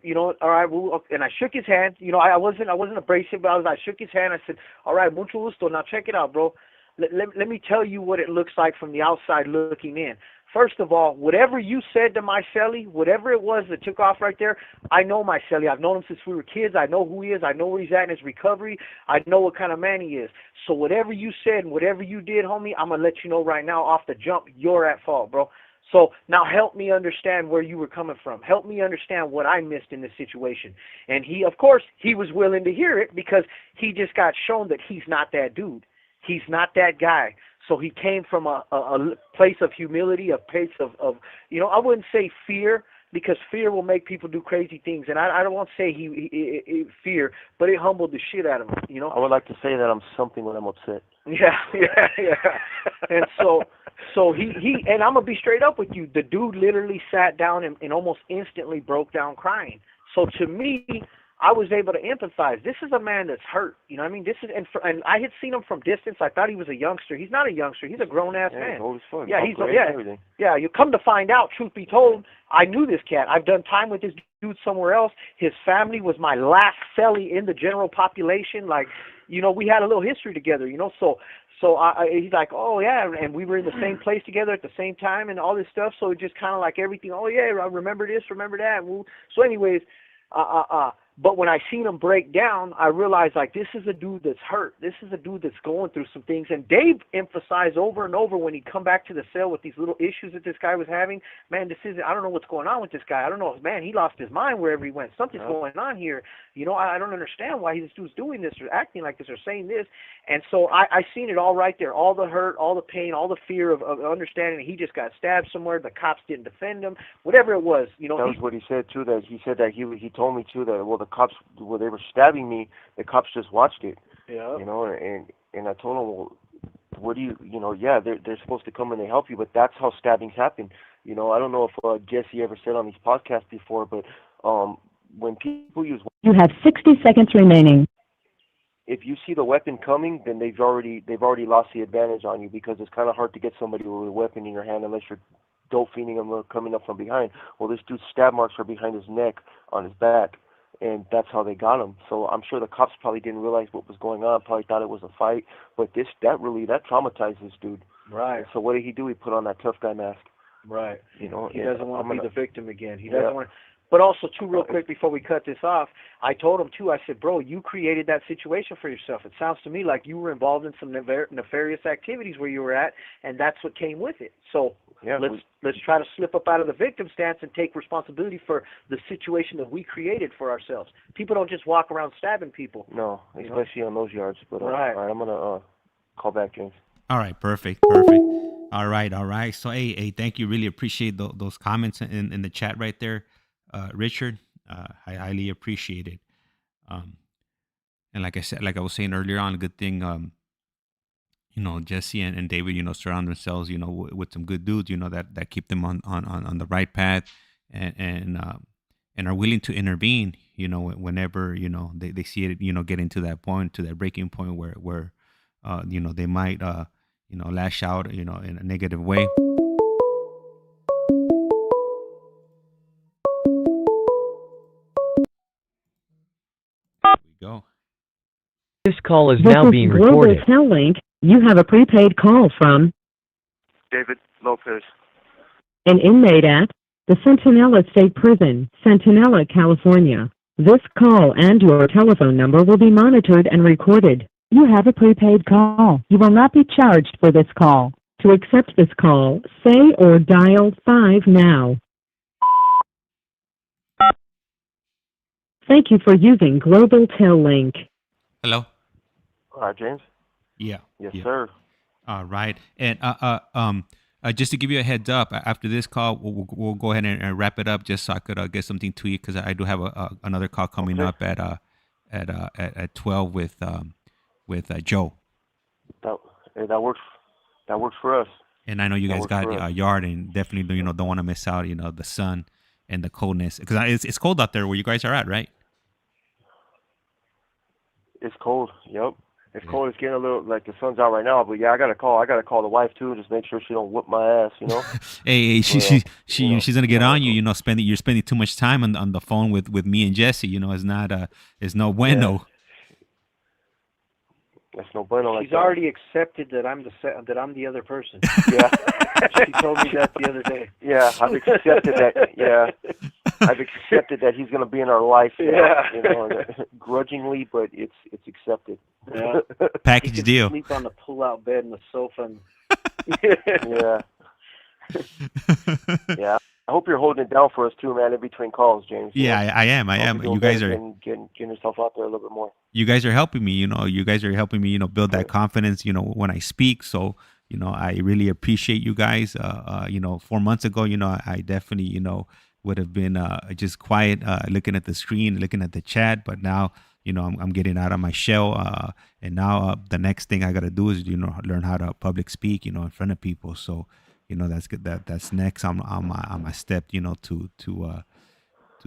you know, all right, and I shook his hand. You know, I wasn't abrasive, but I shook his hand. I said, all right, mucho gusto. Now check it out, bro. Let me tell you what it looks like from the outside looking in. First of all, whatever you said to my celly, whatever it was that took off right there, I know my celly. I've known him since we were kids. I know who he is. I know where he's at in his recovery. I know what kind of man he is. So whatever you said and whatever you did, homie, I'm going to let you know right now off the jump, you're at fault, bro. So now help me understand where you were coming from. Help me understand what I missed in this situation. And he, of course, he was willing to hear it because he just got shown that he's not that dude. He's not that guy. So he came from a place of humility, a place of you know, I wouldn't say fear, because fear will make people do crazy things. And I don't want to say he fear, but it humbled the shit out of him, you know. I would like to say that I'm something when I'm upset. Yeah. And so he and I'm going to be straight up with you. The dude literally sat down and almost instantly broke down crying. So to me, I was able to empathize. This is a man that's hurt. You know what I mean? This is, and I had seen him from distance. I thought he was a youngster. He's not a youngster. He's a grown-ass man. Old as fuck. Yeah, yeah. You come to find out, truth be told, I knew this cat. I've done time with this dude somewhere else. His family was my last celly in the general population. Like, you know, we had a little history together, you know, so he's like, oh, yeah, and we were in the same place together at the same time and all this stuff, so it just kind of like everything, oh, yeah, I remember this, remember that. So anyways, but when I seen him break down, I realized, like, this is a dude that's hurt. This is a dude that's going through some things. And Dave emphasized over and over when he'd come back to the cell with these little issues that this guy was having, man, I don't know what's going on with this guy. I don't know. Man, he lost his mind wherever he went. Something's going on here. You know, I don't understand why this dude's doing this or acting like this or saying this. And so I seen it all right there, all the hurt, all the pain, all the fear of understanding that he just got stabbed somewhere, the cops didn't defend him, whatever it was. You know, that was what he said, too, that he said that he told me, too, that, well, the cops, when they were stabbing me, the cops just watched it. Yeah. You know, and I told him, well, what do you know, yeah, they're supposed to come and they help you, but that's how stabbings happen. You know, I don't know if Jesse ever said on these podcasts before, but when people use... You have 60 seconds remaining. If you see the weapon coming, then they've already lost the advantage on you, because it's kind of hard to get somebody with a weapon in your hand unless you're dope fiending them or coming up from behind. Well, this dude's stab marks are behind his neck, on his back, and that's how they got him. So I'm sure the cops probably didn't realize what was going on, probably thought it was a fight, but that traumatized this dude. Right. And so what did he do? He put on that tough guy mask. Right. You know, he doesn't want to be the victim again. He doesn't want. But also, too, real quick before we cut this off, I told him, too, I said, bro, you created that situation for yourself. It sounds to me like you were involved in some nefarious activities where you were at, and that's what came with it. So yeah, let's try to slip up out of the victim stance and take responsibility for the situation that we created for ourselves. People don't just walk around stabbing people. No, especially on those yards. But right. All right, I'm going to call back, James. All right, perfect. All right. So, hey, thank you. Really appreciate those comments in the chat right there. Richard, I highly appreciate it. And like I said, like I was saying earlier on, a good thing, you know, Jesse and David, you know, surround themselves, you know, with some good dudes, you know, that keep them on the right path and are willing to intervene, you know, whenever, you know, they see it, you know, getting to that point, to that breaking point where you know, they might, you know, lash out, you know, in a negative way. Go. This call is now being recorded. This is Global Tel-Link. You have a prepaid call from David Lopez, an inmate at the Centinela State Prison, Centinela, California. This call and your telephone number will be monitored and recorded. You have a prepaid call. You will not be charged for this call. To accept this call, say or dial 5 now. Thank you for using Global Tel-Link. Hello. James. Yeah. Yes, sir. All right. And Just to give you a heads up, after this call, we'll go ahead and wrap it up, just so I could get something to eat, because I do have another call coming up at 12 with Joe. That works. That works for us. And I know you guys got a yard, and definitely don't want to miss out. The sun and the coldness, because it's cold out there where you guys are at, right? It's cold. Yep. It's cold. It's getting a little like the sun's out right now, but yeah, I gotta call the wife too, and just make sure she don't whip my ass, Hey, she's gonna get on you. You're spending too much time on the phone with me and Jesse. It's no bueno. Yeah. That's no bueno. She's already accepted that I'm the other person. Yeah. She told me that the other day. Yeah, I've accepted that. Yeah, I've accepted that he's gonna be in our life. Grudgingly, but it's accepted. Yeah. Package deal. Sleep on the pull-out bed and the sofa. Yeah. Yeah. I hope you're holding it down for us too, man. In between calls, James. Yeah, I am. You guys are getting yourself out there a little bit more. You guys are helping me. You guys are helping me. Build that confidence. When I speak. So I really appreciate you guys. 4 months ago, I definitely would have been just quiet, looking at the screen, looking at the chat. But now, I'm getting out of my shell. And now the next thing I got to do is, learn how to public speak, in front of people. So, that's good. That's next on my step, to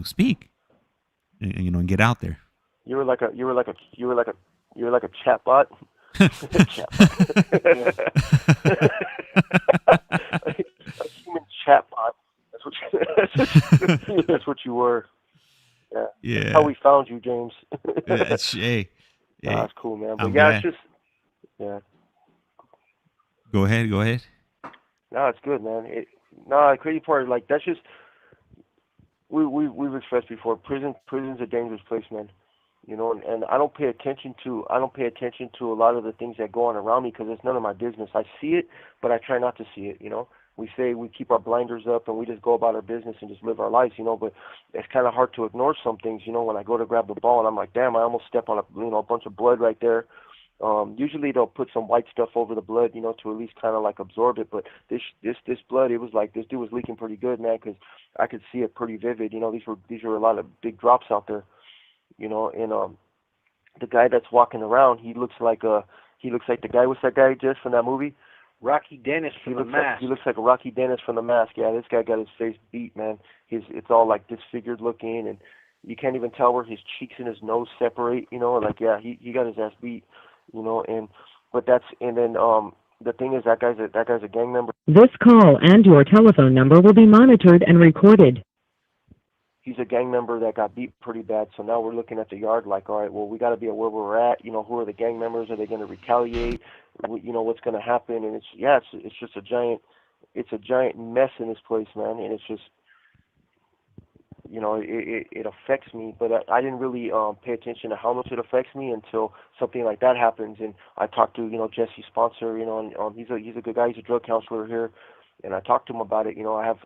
speak, and get out there. You were like a chatbot. A human chatbot. That's what you were. Yeah. Yeah. That's how we found you, James. Hey. That's cool, man. But it's just Go ahead. No, it's good, man. The crazy part, that's just we've expressed before. Prison's a dangerous place, man. And I don't pay attention to a lot of the things that go on around me because it's none of my business. I see it, but I try not to see it. We say we keep our blinders up and we just go about our business and just live our lives. But it's kind of hard to ignore some things. When I go to grab the ball and I'm like, damn, I almost step on a bunch of blood right there. Usually they'll put some white stuff over the blood, to at least kind of absorb it. But this blood, it was like this dude was leaking pretty good, man, because I could see it pretty vivid. These were a lot of big drops out there. And the guy that's walking around, he looks like the guy. What's that guy just from that movie? Rocky Dennis from The Mask. He looks like a Rocky Dennis from The Mask. Yeah, this guy got his face beat, man. It's all disfigured looking, and you can't even tell where his cheeks and his nose separate. He got his ass beat. The thing is that guy's a gang member. This call and your telephone number will be monitored and recorded. He's a gang member that got beat pretty bad, so now we're looking at the yard all right, well, we got to be aware where we're at. Who are the gang members? Are they going to retaliate? What's going to happen? And it's just a giant mess in this place, man. And it's just, it affects me, but I didn't really pay attention to how much it affects me until something like that happens. And I talked to, Jesse's sponsor, and he's a good guy. He's a drug counselor here. And I talked to him about it.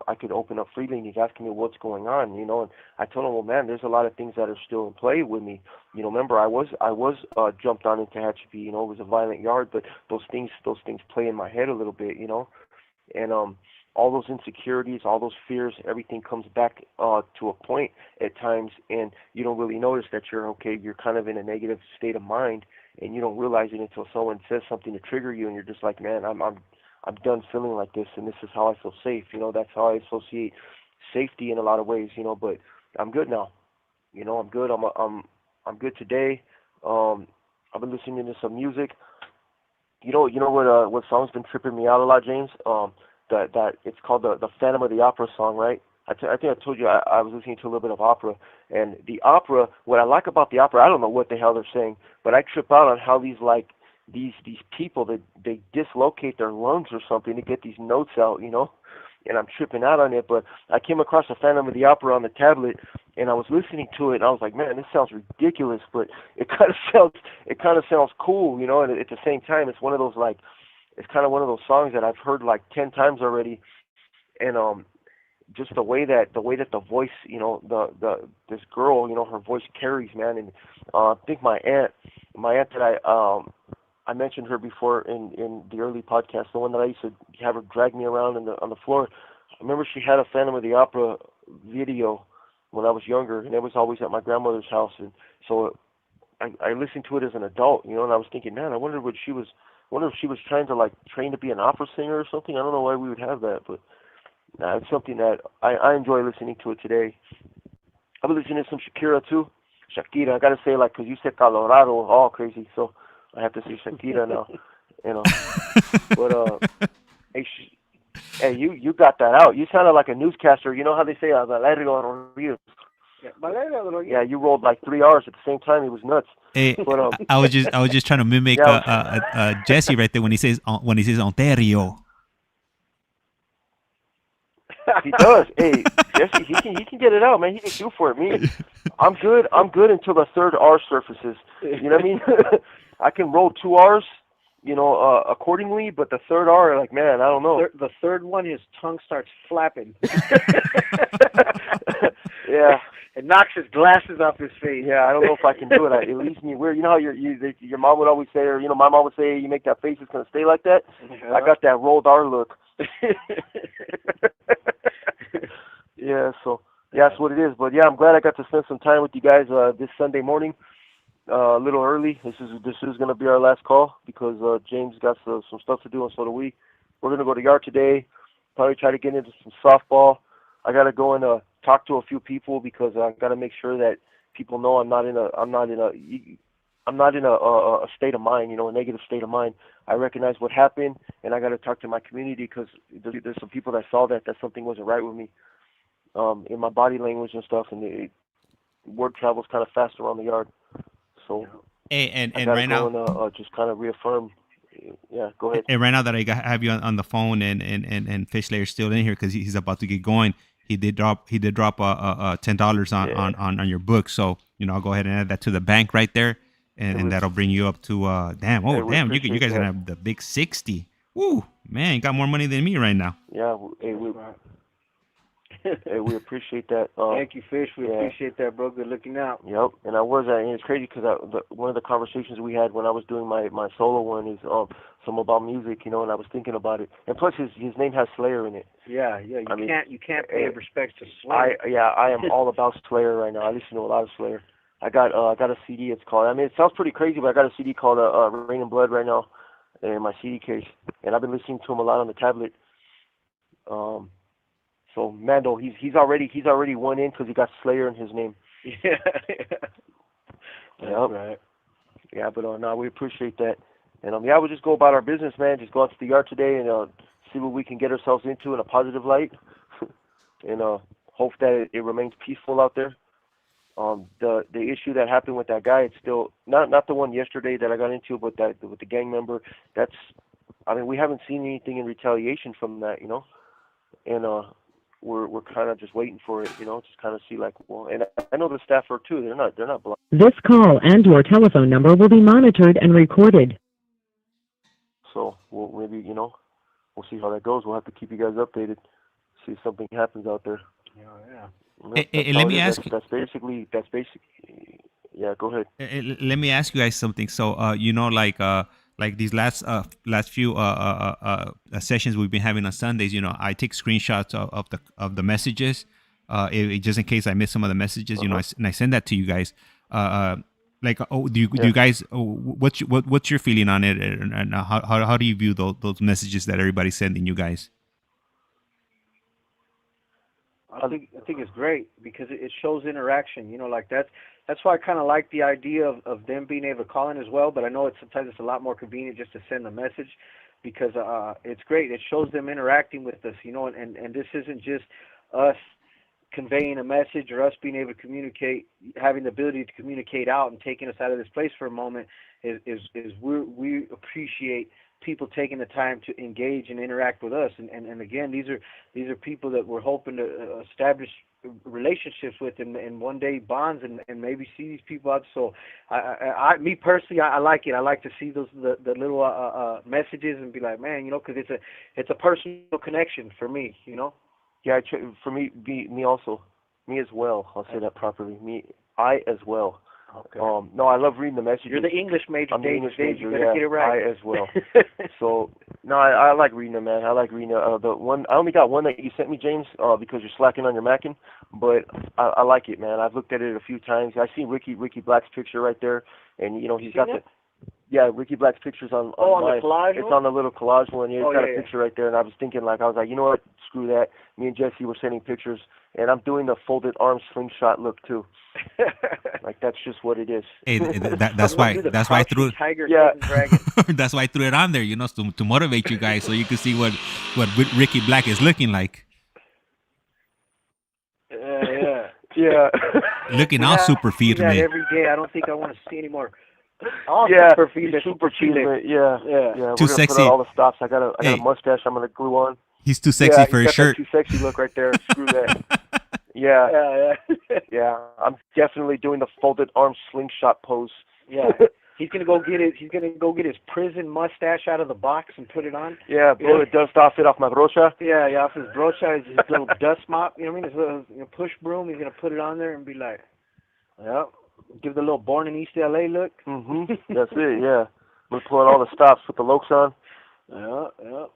I could open up freely, and he's asking me what's going on. And I told him, well, man, there's a lot of things that are still in play with me. Remember, I was jumped on into Hatchie. It was a violent yard, but those things play in my head a little bit. And all those insecurities, all those fears, everything comes back to a point at times, and you don't really notice that you're kind of in a negative state of mind, and you don't realize it until someone says something to trigger you, and you're just like, man, I'm done feeling like this, and this is how I feel safe. That's how I associate safety in a lot of ways. But I'm good now. I'm good. I'm good today. I've been listening to some music. What song's been tripping me out a lot, James? That it's called the Phantom of the Opera song, right? I think I told you I was listening to a little bit of opera, and the opera. What I like about the opera, I don't know what the hell they're saying, but I trip out on how these people that they dislocate their lungs or something to get these notes out, and I'm tripping out on it. But I came across a Phantom of the Opera on the tablet, and I was listening to it, and I was like, man, this sounds ridiculous, but it kind of sounds cool, and at the same time, it's one of those it's kind of one of those songs that I've heard 10 times already, and just the way that the voice, this girl, her voice carries, man. And I think my aunt that I mentioned her before in the early podcast, the one that I used to have her drag me around on the floor. I remember she had a Phantom of the Opera video when I was younger, and it was always at my grandmother's house, and so I listened to it as an adult, you know, and I was thinking, man, I wonder if she was trying to like train to be an opera singer or something. I don't know why we would have that, but it's something that I enjoy listening to it today. I've been listening to some Shakira too. Shakira, I gotta say, like, 'cause you said Colorado, all crazy, so I have to say Shakira now, you know. But hey, you got that out. You sounded like a newscaster. You know how they say Valerio Rodriguez. Yeah, you rolled like 3 R's at the same time. It was nuts. Hey, but, I was just trying to mimic Jesse right there when he says Ontario. He does. Hey, Jesse, he can get it out, man. He can do for it. Me, I'm good until the third R surfaces. You know what I mean? I can roll 2 R's, you know, accordingly, but the third R, like, man, I don't know. The third one, his tongue starts flapping. Yeah. It knocks his glasses off his face. Yeah, I don't know if I can do it. It leaves me weird. You know how your mom would always say, or, you know, my mom would say, you make that face, it's going to stay like that? Yeah. I got that rolled R look. Yeah, so yeah, that's what it is. But yeah, I'm glad I got to spend some time with you guys this Sunday morning, a little early. This is going to be our last call because James got some stuff to do, and so do we. We're going to go to yard today, probably try to get into some softball. I got to go and talk to a few people because I got to make sure that people know I'm not in a state of mind, you know, a negative state of mind. I recognize what happened, and I got to talk to my community because there's some people that saw that something wasn't right with me, in my body language and stuff, and word travels kind of fast around the yard. So, and I gotta right go now, and just kind of reaffirm. Yeah, go ahead. And right now that I have you on the phone and Fish Layer's still in here because he's about to get going. He did drop $10 on your book, so you know I'll go ahead and add that to the bank right there, and that'll bring you up to damn you guys gonna have the big 60. Woo, man, you got more money than me right now. Yeah, we appreciate that. Thank you, Fish. We appreciate that, bro. Good looking out. Yep, and it's crazy because one of the conversations we had when I was doing my solo one is some about music, you know, and I was thinking about it. And plus, his name has Slayer in it. Yeah. You can't pay respects to Slayer. I am all about Slayer right now. I listen to a lot of Slayer. I got a CD. It's called. I mean, it sounds pretty crazy, but I got a CD called Rain and Blood right now in my CD case, and I've been listening to him a lot on the tablet. So Mando, he's already won in because he got Slayer in his name. Yeah. That's right. Yeah, but no, we appreciate that, and we'll just go about our business, man. Just go out to the yard today and see what we can get ourselves into in a positive light, and hope that it remains peaceful out there. The issue that happened with that guy, it's still not the one yesterday that I got into, but that with the gang member. We haven't seen anything in retaliation from that, you know, and we're kind of just waiting for it, you know, just kind of see like, well, and I know the staff are too. They're not blind. This call and your telephone number will be monitored and recorded. So maybe, you know, we'll see how that goes. We'll have to keep you guys updated, see if something happens out there. Yeah. Let me ask you. That's basically. Yeah, go ahead. Let me ask you guys something. So, you know, like these last few sessions we've been having on Sundays, you know, I take screenshots of the messages, just in case I miss some of the messages, you know, and I send that to you guys. Do you guys? What's your feeling on it, and how do you view those messages that everybody's sending you guys? I think it's great because it shows interaction. You know, like that's why I kind of like the idea of them being able to call in as well. But I know sometimes it's a lot more convenient just to send a message because it's great. It shows them interacting with us. You know, and this isn't just us conveying a message or us being able to communicate, having the ability to communicate out and taking us out of this place for a moment. We appreciate people taking the time to engage and interact with us, and again, these are people that we're hoping to establish relationships with and one day bonds and maybe see these people out. So me personally, I like it. I like to see the little messages and be like, man, you know, because it's a personal connection for me, you know. Yeah, for me, me also, me as well. I'll say that properly. I as well. Okay. No, I love reading the messages. You're the English major. I'm the English Dave, major. you better get it right. I as well. So no, I like reading them, man. I like reading the one. I only got one that you sent me, James, because you're slacking on your Mackin. But I like it, man. I've looked at it a few times. I see Ricky Black's picture right there, and he's got the. Yeah, Ricky Black's picture's on on mine. The collage It's one? on the little collage one. Yeah, it's got a picture right there, and I was thinking, like, I was like, you know what? Screw that. Me and Jesse were sending pictures, and I'm doing the folded arm slingshot look too. Like that's just what it is. Hey, that's why I threw it. Tiger, Dragon. That's why I threw it on there, to motivate you guys, so you can see what Ricky Black is looking like. Yeah. Looking all super feed me. Every day, I don't think I want to see anymore. Super feed. Yeah. Too We're sexy. Put out all the stops. I got a mustache. I'm gonna glue on. He's too sexy for his got shirt. That too sexy look right there. Screw that. Yeah. I'm definitely doing the folded arm slingshot pose. Yeah. He's gonna go get his prison mustache out of the box and put it on. Yeah, blow the dust off my brocha. Yeah, off his brocha, his little dust mop. You know what I mean? His little push broom. He's gonna put it on there and be like, give the little born in East LA look. That's it. Yeah. We're pulling all the stops with the lokes on. Yeah.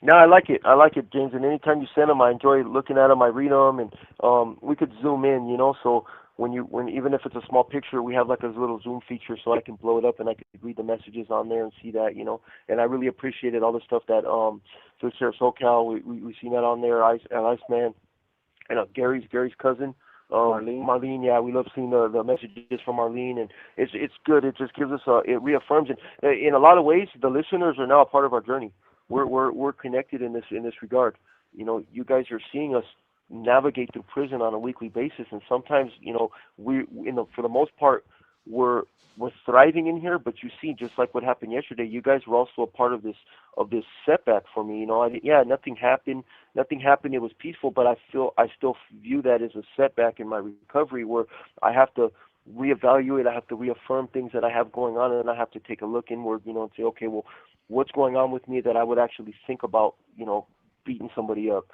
No, I like it. I like it, James. And anytime you send them, I enjoy looking at them. I read them, and we could zoom in, So when even if it's a small picture, we have like a little zoom feature, so I can blow it up and I can read the messages on there and see that, And I really appreciated all the stuff that CDCR SoCal. We seen that on there. ICEMAN, and Gary's cousin. Marlene, yeah, we love seeing the messages from Marlene, and it's good. It just gives us it reaffirms, and in a lot of ways, the listeners are now a part of our journey. We're connected in this regard. You guys are seeing us navigate through prison on a weekly basis, and sometimes for the most part we're thriving in here. But you see, just like what happened yesterday, you guys were also a part of this setback for me. Nothing happened. It was peaceful, but I still view that as a setback in my recovery, where I have to reevaluate. I have to reaffirm things that I have going on, and I have to take a look inward, and say, okay, well, what's going on with me that I would actually think about, beating somebody up,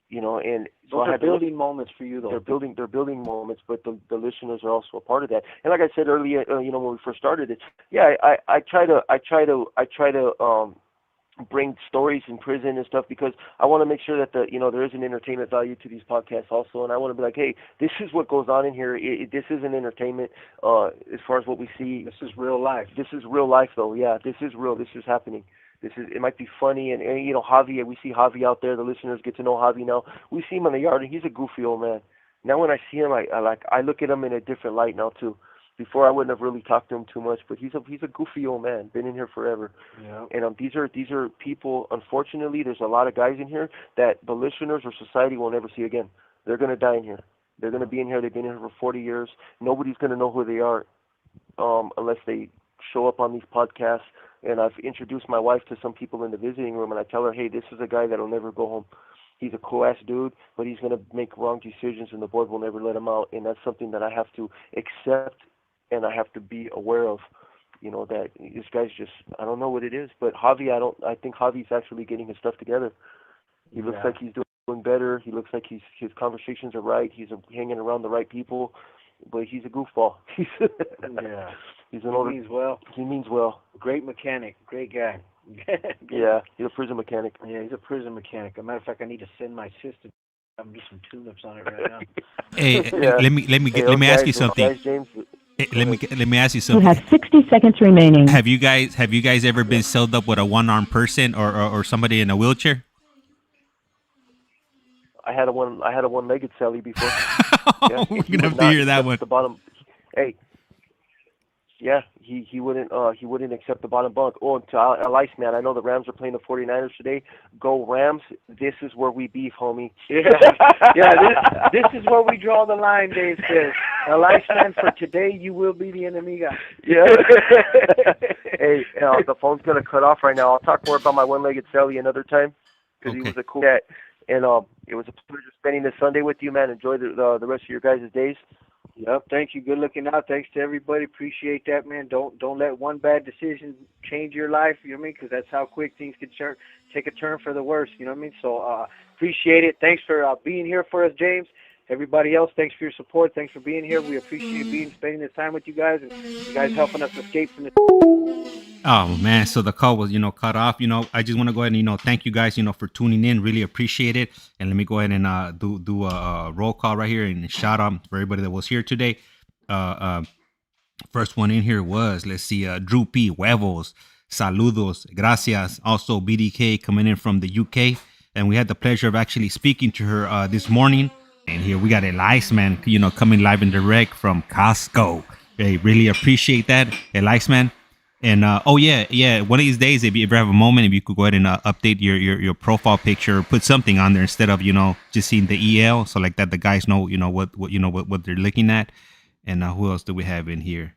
and so those are building moments for you, though. They're building moments, but the listeners are also a part of that. And like I said earlier, when we first started it, I try to bring stories in prison and stuff, because I want to make sure that there is an entertainment value to these podcasts also, and I want to be like, hey, this is what goes on in here. This isn't entertainment as far as what we see. This is real life. This is real life, though. Yeah, this is real. This is happening. It might be funny, and Javi. We see Javi out there. The listeners get to know Javi now. We see him in the yard, and he's a goofy old man. Now when I see him, I look at him in a different light now too. Before I wouldn't have really talked to him too much, but he's a goofy old man, been in here forever. Yeah. And these are people. Unfortunately, there's a lot of guys in here that the listeners or society will never see again. They're gonna die in here. They're gonna be in here. They've been in here for 40 years. Nobody's gonna know who they are unless they show up on these podcasts. And I've introduced my wife to some people in the visiting room, and I tell her, hey, this is a guy that'll never go home. He's a cool-ass dude, but he's gonna make wrong decisions, and the board will never let him out. And that's something that I have to accept. And I have to be aware of, that this guy's just, I don't know what it is, but Javi, I think Javi's actually getting his stuff together. He looks like he's doing better. He looks like his conversations are right. He's hanging around the right people, but he's a goofball. He's an older. He means well. Great mechanic. Great guy. Yeah, he's a prison mechanic. Yeah, he's a prison mechanic. As a matter of fact, I need to send my sister. I'm do some tune-ups on it right now. Hey, let me ask you something. Guys, James, let me ask you You something. have 60 seconds remaining. Have you guys ever been sealed up with a one-armed person or somebody in a wheelchair? I had a one-legged Sally before. We're gonna have to hear that one. The bottom. Hey. Yeah, he wouldn't accept the bottom bunk. Oh, to Elias, man, I know the Rams are playing the 49ers today. Go Rams! This is where we beef, homie. Yeah. This is where we draw the line, Dave says. Elias, man, for today you will be the enemiga. Yeah. Hey, the phone's gonna cut off right now. I'll talk more about my one-legged Sally another time, because he was a cool cat. And it was a pleasure spending this Sunday with you, man. Enjoy the rest of your guys' days. Yep, thank you. Good looking out. Thanks to everybody. Appreciate that, man. Don't let one bad decision change your life, you know what I mean? Because that's how quick things can take a turn for the worse, you know what I mean? So appreciate it. Thanks for being here for us, James. Everybody else, thanks for your support. Thanks for being here. We appreciate spending this time with you guys, and you guys helping us escape from this. Oh man, so the call was, cut off. I just want to go ahead and, thank you guys, for tuning in. Really appreciate it. And let me go ahead and do a roll call right here and shout out for everybody that was here today. First one in here was, let's see, Drew P. Huevos, saludos, gracias. Also, Biddy K coming in from the UK. And we had the pleasure of actually speaking to her this morning. And here we got a ICEMAN, coming live and direct from Costco. Hey, really appreciate that, ICEMAN. And one of these days, if you ever have a moment, if you could go ahead and update your profile picture, or put something on there instead of just seeing the EL, so like that the guys know what they're looking at. And who else do we have in here?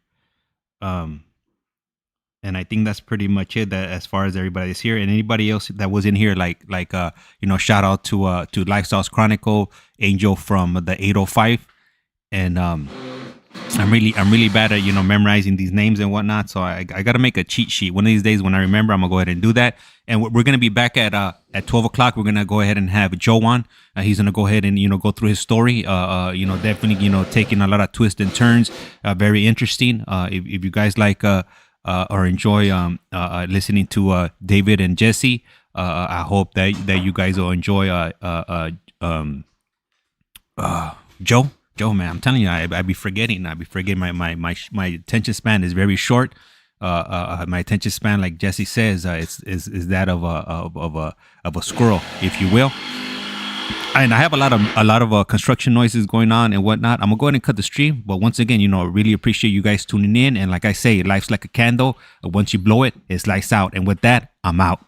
And I think that's pretty much it. That as far as everybody is here, and anybody else that was in here, shout out to Lifestyles Chronicle, Angel from the 805, and I'm really bad at memorizing these names and whatnot. So I got to make a cheat sheet. One of these days when I remember, I'm gonna go ahead and do that. And we're gonna be back at 12 o'clock. We're gonna go ahead and have Joe on. He's gonna go ahead and go through his story. Definitely taking a lot of twists and turns. Very interesting. If you guys like or enjoy listening to David and Jesse, I hope that you guys will enjoy Joe, man. I'm telling you, I be forgetting. My attention span is very short. My attention span, like Jesse says, is that of a squirrel, if you will. And I have a lot of construction noises going on and whatnot. I'm gonna go ahead and cut the stream, but once again, really appreciate you guys tuning in. And like I say, life's like a candle. Once you blow it, it's lights out. And with that, I'm out.